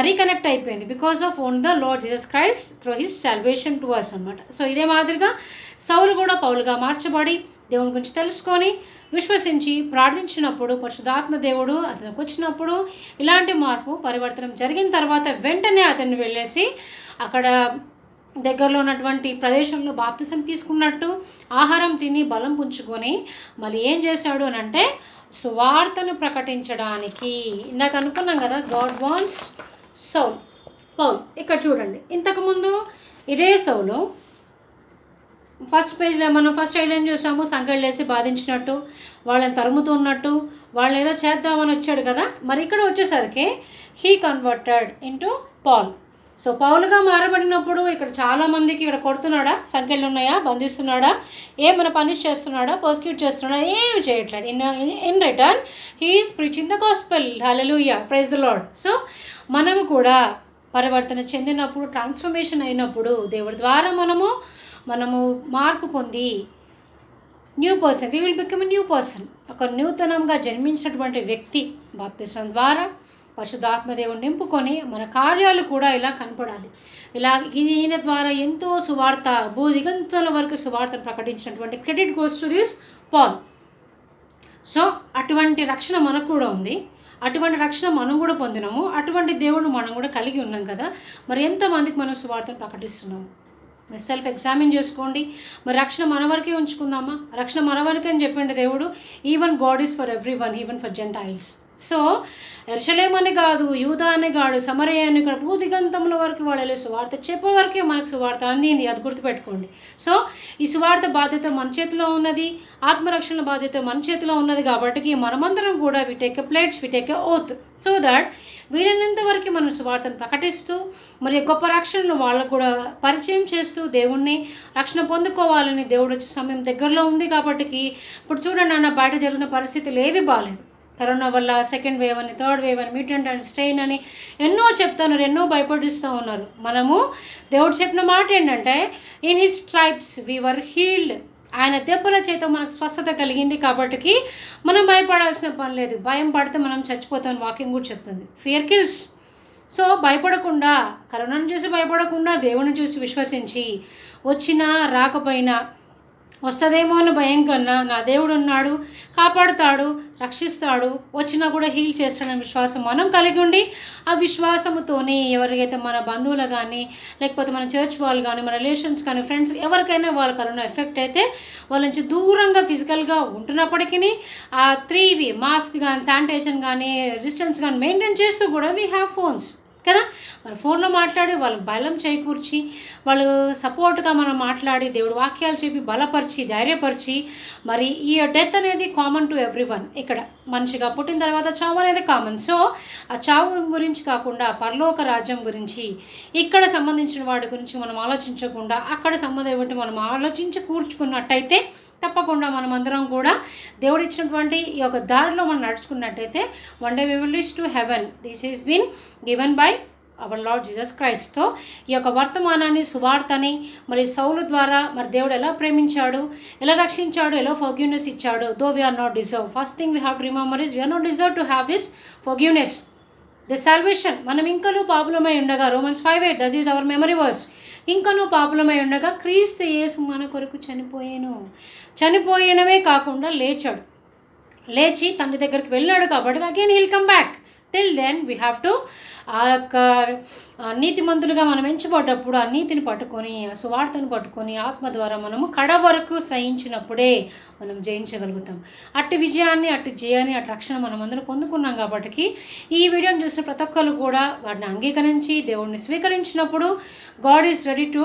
రీకనెక్ట్ అయిపోయింది because of own the Lord Jesus Christ through his salvation to us అనమాట. సో ఇదే మాదిరిగా సౌలు కూడా పౌలుగా మార్చబడి దేవుని గురించి తెలుసుకొని విశ్వసించి ప్రార్థించినప్పుడు పరిశుద్ధాత్మ దేవుడు అతనికి వచ్చినప్పుడు ఇలాంటి మార్పు పరివర్తనం జరిగిన తర్వాత వెంటనే అతన్ని వెళ్ళేసి అక్కడ దగ్గరలో ఉన్నటువంటి ప్రదేశంలో బాప్తిసం తీసుకున్నట్టు ఆహారం తిని బలం పుంజుకొని మళ్ళీ ఏం చేశాడు అని అంటే సువార్తను ప్రకటించడానికి. ఇందాక అనుకున్నాం కదా, గాడ్ వాంట్స్ పౌల్. ఇక్కడ చూడండి, ఇంతకుముందు ఇదే సౌలు ఫస్ట్ పేజ్లో మనం ఫస్ట్ ఏం చూసాము, సంకెళ్ళు వేసి బాధించినట్టు, వాళ్ళని తరుముతున్నట్టు, వాళ్ళని ఏదో చేద్దామని వచ్చాడు కదా. మరి ఇక్కడ వచ్చేసరికి he converted into Paul. So పౌలుగా మారబడినప్పుడు ఇక్కడ చాలామందికి ఇక్కడ కొడుతున్నాడా, సంఖ్యలు ఉన్నాయా, బంధిస్తున్నాడా, ఏమైనా పనిష్ చేస్తున్నాడా, పర్సిక్యూట్ చేస్తున్నాడా, ఏమి చేయట్లేదు. In return he is preaching the gospel. Hallelujah, praise the Lord. So మనము కూడా పరివర్తన చెందినప్పుడు, ట్రాన్స్ఫర్మేషన్ అయినప్పుడు దేవుడి ద్వారా మనము మార్పు పొంది new person, we will become a new person. ఒక నూతనంగా జన్మించినటువంటి వ్యక్తి బాప్తిసం ద్వారా పరిశుద్ధాత్మదేవుని నింపుకొని మన కార్యాలు కూడా ఇలా కనపడాలి. ఇలా ఈయన ద్వారా ఎంతో సువార్త భూదిగంతాల వరకు సువార్తను ప్రకటించినటువంటి credit goes to this Paul. So అటువంటి రక్షణ మనకు కూడా ఉంది, అటువంటి రక్షణ మనం కూడా పొందినాము, అటువంటి దేవుడు మనం కూడా కలిగి ఉన్నాం కదా. మరి ఎంతమందికి మనం సువార్తను ప్రకటిస్తున్నాము? సెల్ఫ్ ఎగ్జామిన్ చేసుకోండి. మరి రక్షణ మన వరకే ఉంచుకుందామా? రక్షణ మన వరకే అని చెప్పండి దేవుడు. Even God is for everyone, even for gentiles. So యెరూషలేం అని కాదు, యూదా అని కాదు, సమరయ అని కాదు, భూదిగంతముల వరకు వాళ్ళు సువార్త చెప్పే వరకే మనకు సువార్త అందింది. అది గుర్తుపెట్టుకోండి. సో ఈ సువార్త బాధ్యత మన చేతిలో ఉన్నది, ఆత్మరక్షణ బాధ్యత మన చేతిలో ఉన్నది. కాబట్టి మనమందరం కూడా we take a plates, we take a oath so that వీలైనంత వరకు మనం సువార్తను ప్రకటిస్తూ మరి గొప్ప రక్షణను వాళ్ళకు కూడా పరిచయం చేస్తూ దేవుణ్ణి రక్షణ పొందుకోవాలని దేవుడు వచ్చే సమయం దగ్గరలో ఉంది. కాబట్టి ఇప్పుడు చూడండి అన్న, బయట జరిగిన పరిస్థితులు ఏవి బాగాలేదు. కరోనా వల్ల సెకండ్ వేవ్ అని, థర్డ్ వేవ్ అని, మ్యూటెంట్ అని, స్ట్రెయిన్ అని ఎన్నో చెప్తున్నారు, ఎన్నో భయపడిస్తూ ఉన్నారు. మనము దేవుడు చెప్పిన మాట ఏంటంటే, in his stripes we were healed. ఆయన దెబ్బల చేత మనకు స్వస్థత కలిగింది. కాబట్టి మనం భయపడాల్సిన పని లేదు. భయం పడితే మనం చచ్చిపోతామని వాక్యం కూడా చెప్తుంది. Fear kills. సో భయపడకుండా, కరోనాను చూసి భయపడకుండా దేవుని చూసి విశ్వసించి వచ్చినా రాకపోయినా వస్తుందేమో అని భయం కన్నా నా దేవుడు ఉన్నాడు, కాపాడుతాడు, రక్షిస్తాడు, వచ్చినా కూడా హీల్ చేస్తాడని విశ్వాసం మనం కలిగి ఉండి ఆ విశ్వాసముతోనే ఎవరికైతే మన బంధువులు కానీ లేకపోతే మన చర్చ్ వాళ్ళు కానీ మన రిలేషన్స్ కానీ ఫ్రెండ్స్ ఎవరికైనా వాళ్ళ కరోనా ఎఫెక్ట్ అయితే వాళ్ళ నుంచి దూరంగా ఫిజికల్గా ఉంటున్నప్పటికీ ఆ 3V మాస్క్ కానీ శానిటేషన్ కానీ రెసిస్టెన్స్ కానీ మెయింటైన్ చేస్తూ కూడా వీ హ్యావ్ ఫోన్స్ కదా. మన ఫోన్లో మాట్లాడి వాళ్ళకి బలం చేకూర్చి వాళ్ళు సపోర్ట్గా మనం మాట్లాడి దేవుడు వాక్యాలు చెప్పి బలపరిచి ధైర్యపరిచి మరి ఈ డెత్ అనేది కామన్ టు ఎవ్రీ వన్. ఇక్కడ మనిషిగా పుట్టిన తర్వాత చావు అనేది కామన్. సో ఆ చావు గురించి కాకుండా పరలోక రాజ్యం గురించి ఇక్కడ సంబంధించిన వాటి గురించి మనం ఆలోచించకుండా అక్కడ సంబంధం ఏమిటి మనం ఆలోచించి కూర్చుకున్నట్టయితే తప్పకుండా మనమందరం కూడా దేవుడు ఇచ్చినటువంటి ఈ యొక్క దారిలో మనం నడుచుకున్నట్టయితే one day we will reach to heaven. This is been given by our Lord Jesus క్రైస్ట్తో ఈ యొక్క వర్తమానాన్ని, సువార్తని మరి సౌలు ద్వారా మరి దేవుడు ఎలా ప్రేమించాడు, ఎలా రక్షించాడు, ఎలా ఫర్గివ్నెస్ ఇచ్చాడు. Though we're not deserve. First thing we have to remember is we're not deserve to have this forgiveness, the salvation. మనం ఇంకనూ పాపులమై ఉండగా, Romans 5:8 that is our memory verse. ఇంకనూ పాపులమై ఉండగా క్రీస్తు యేసు మన కొరకు చనిపోయినవే కాకుండా లేచాడు. లేచి తండ్రి దగ్గరికి వెళ్ళాడు కాబట్టి again heal come back. Till then we have to ఆ యొక్క నీతిమంతులుగా మనం ఎంచబడ్డప్పుడు ఆ నీతిని పట్టుకొని, ఆ సువార్తను పట్టుకొని ఆత్మ ద్వారా మనము కడ వరకు సహించినప్పుడే మనం జయించగలుగుతాం. అట్టి విజయాన్ని, అట్టి జయాన్ని, అట్టి రక్షణ మనం అందరం పొందుకున్నాం. కాబట్టి ఈ వీడియోని చూసిన ప్రతి ఒక్కరు కూడా వాటిని అంగీకరించి దేవుడిని స్వీకరించినప్పుడు God is ready to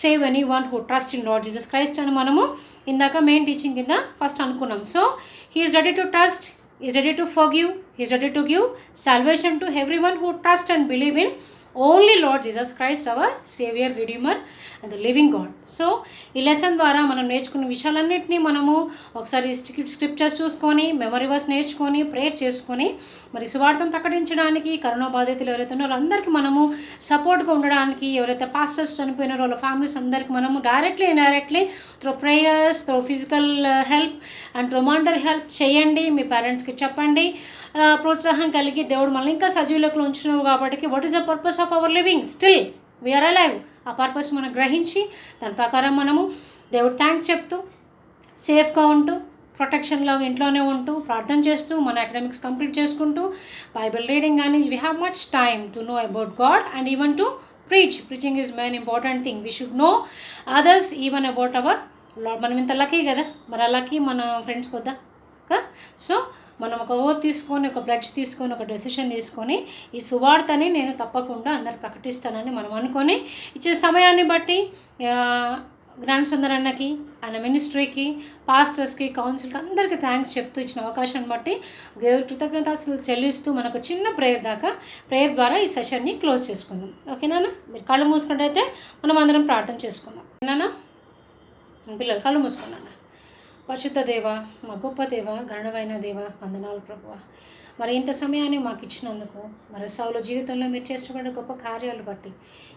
save anyone who trust in Lord Jesus Christ అని మనము ఇందాక మెయిన్ టీచింగ్ కింద ఫస్ట్ అనుకున్నాం. So he is ready to trust, he is ready to forgive, he is ready to give salvation to everyone who trust and believe in only Lord Jesus Christ, our Savior, Redeemer and the living God. So ఈ లెసన్ ద్వారా మనం నేర్చుకున్న విషయాలన్నింటినీ మనము ఒకసారి స్క్రిప్చర్స్ చూసుకొని, మెమరీ వర్స్ నేర్చుకొని, ప్రేయర్ చేసుకొని మరి సువార్తను ప్రకటించడానికి, కరోనా బాధితులు ఎవరైతే ఉన్నారో అందరికీ మనము సపోర్ట్గా ఉండడానికి, ఎవరైతే పాస్టర్స్ చనిపోయినారో వాళ్ళ ఫ్యామిలీస్ అందరికీ మనము directly indirectly through prayers, through physical help and through monetary help చేయండి. మీ పేరెంట్స్కి చెప్పండి. ప్రోత్సాహం కలిగి దేవుడు మనల్ని ఇంకా సజీవులకు ఉంచున్నారు కాబట్టి what is the purpose of our living, still we are alive. ఆ పర్పస్ మనం గ్రహించి దాని ప్రకారం మనము దేవుడు థ్యాంక్స్ చెప్తూ, సేఫ్గా ఉంటూ, ప్రొటెక్షన్లో ఇంట్లోనే ఉంటూ, ప్రార్థన చేస్తూ, మన అకాడమిక్స్ కంప్లీట్ చేసుకుంటూ, బైబిల్ రీడింగ్ కానీ we have much time to know about God and even to preaching is main important thing. We should know others even about our Lord. మనం ఇంత లక్కీ కదా, మరి ఆ లక్కీ మన ఫ్రెండ్స్కి వద్దా? సో మనం ఒక ఓత్ తీసుకొని, ఒక ప్లెడ్జ్ తీసుకొని, ఒక డెసిషన్ తీసుకొని ఈ సువార్తని నేను తప్పకుండా అందరికి ప్రకటిస్తానని మనం అనుకొని ఇచ్చే సమయాన్ని బట్టి గ్రాండ్ సుందర్ అన్నకి, ఆయన మినిస్ట్రీకి, పాస్టర్స్కి, కౌన్సిల్కి అందరికీ థ్యాంక్స్ చెప్తూ ఇచ్చిన అవకాశాన్ని బట్టి దేవుడి కృతజ్ఞతలు చెల్లిస్తూ మనకు చిన్న ప్రేయర్ ద్వారా ఈ సెషన్ని క్లోజ్ చేసుకుందాం. ఓకేనా? మీరు కళ్ళు మూసుకుంటే మనం అందరం ప్రార్థన చేసుకుందాం. ఓకేనా? పిల్లలు కళ్ళు మూసుకున్నాను. పరిశుద్ధ దేవ, మా గొప్ప దేవ, గణమైన దేవ, వందనాలు ప్రభువా. మరి ఇంత సమయాన్ని మాకు ఇచ్చినందుకు, మరి సౌలు జీవితంలో మీరు చేసినటువంటి గొప్ప కార్యాలు బట్టి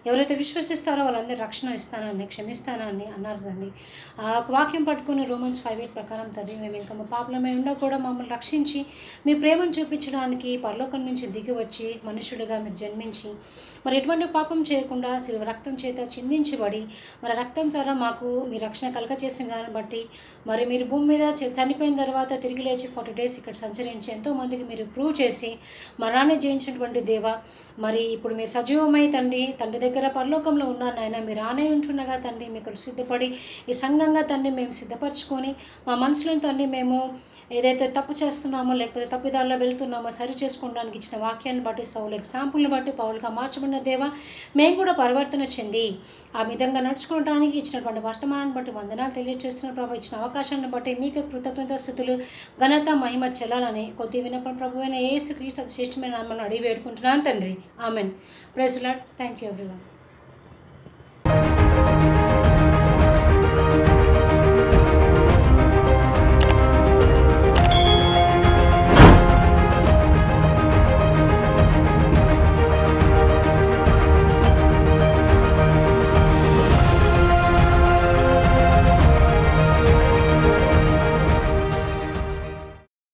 ఎవరైతే విశ్వసిస్తారో వాళ్ళందరూ రక్షణ ఇస్తానని, క్షమిస్తానని అన్నారు తండ్రి. ఆ వాక్యం పట్టుకుని Romans 5:8 ప్రకారం తండ్రి మేము ఇంకా మా పాపలమై ఉండా కూడా మమ్మల్ని రక్షించి మీ ప్రేమను చూపించడానికి పరలోకం నుంచి దిగి వచ్చి మనుషుడిగా మీరు జన్మించి మరి ఎటువంటి పాపం చేయకుండా శిలువ రక్తం చేత చిందించబడి మరి రక్తం ద్వారా మాకు మీ రక్షణ కలగచేసిన దాన్ని బట్టి మరి మీరు భూమి మీద చనిపోయిన తర్వాత తిరిగి లేచి 40 days ఇక్కడ సంచరించి ఎంతోమందికి మీరు ప్రూవ్ చేసి మరణాన్ని జయించినటువంటి దేవ, మరి ఇప్పుడు మీరు సజీవమై తండ్రి దగ్గర పరలోకంలో ఉన్నారు నాయన. మీరు ఆనే ఉంటుండగా తండ్రి మీకు సిద్ధపడి ఈ సంఘంగా తండ్రి మేము సిద్ధపరచుకొని మా మనసులో తండ్రి మేము ఏదైతే తప్పు చేస్తున్నామో లేకపోతే తప్పిదాల్లో వెళ్తున్నామో సరి చేసుకోవడానికి ఇచ్చిన వాక్యాన్ని బట్టి, సౌలు ఎగ్జాంపుల్ని బట్టి పౌలుగా మార్చబడిన దేవ, మేము కూడా పరివర్తన చెంది ఆ విధంగా నడుచుకోవడానికి ఇచ్చినటువంటి వర్తమానాన్ని బట్టి వందనాలు తెలియజేస్తున్న ప్రభు. ఇచ్చిన అవకాశాన్ని బట్టి మీకు కృతజ్ఞతాస్తుతులు, ఘనత, మహిమ చెల్లాలని కొద్ది వినపం ప్రభువైన యేసు క్రీస్తు శ్రేష్టమైన నామమున అడిగి వేడుకుంటున్నాను తండ్రి. Amen. Praise the Lord. Thank you everyone.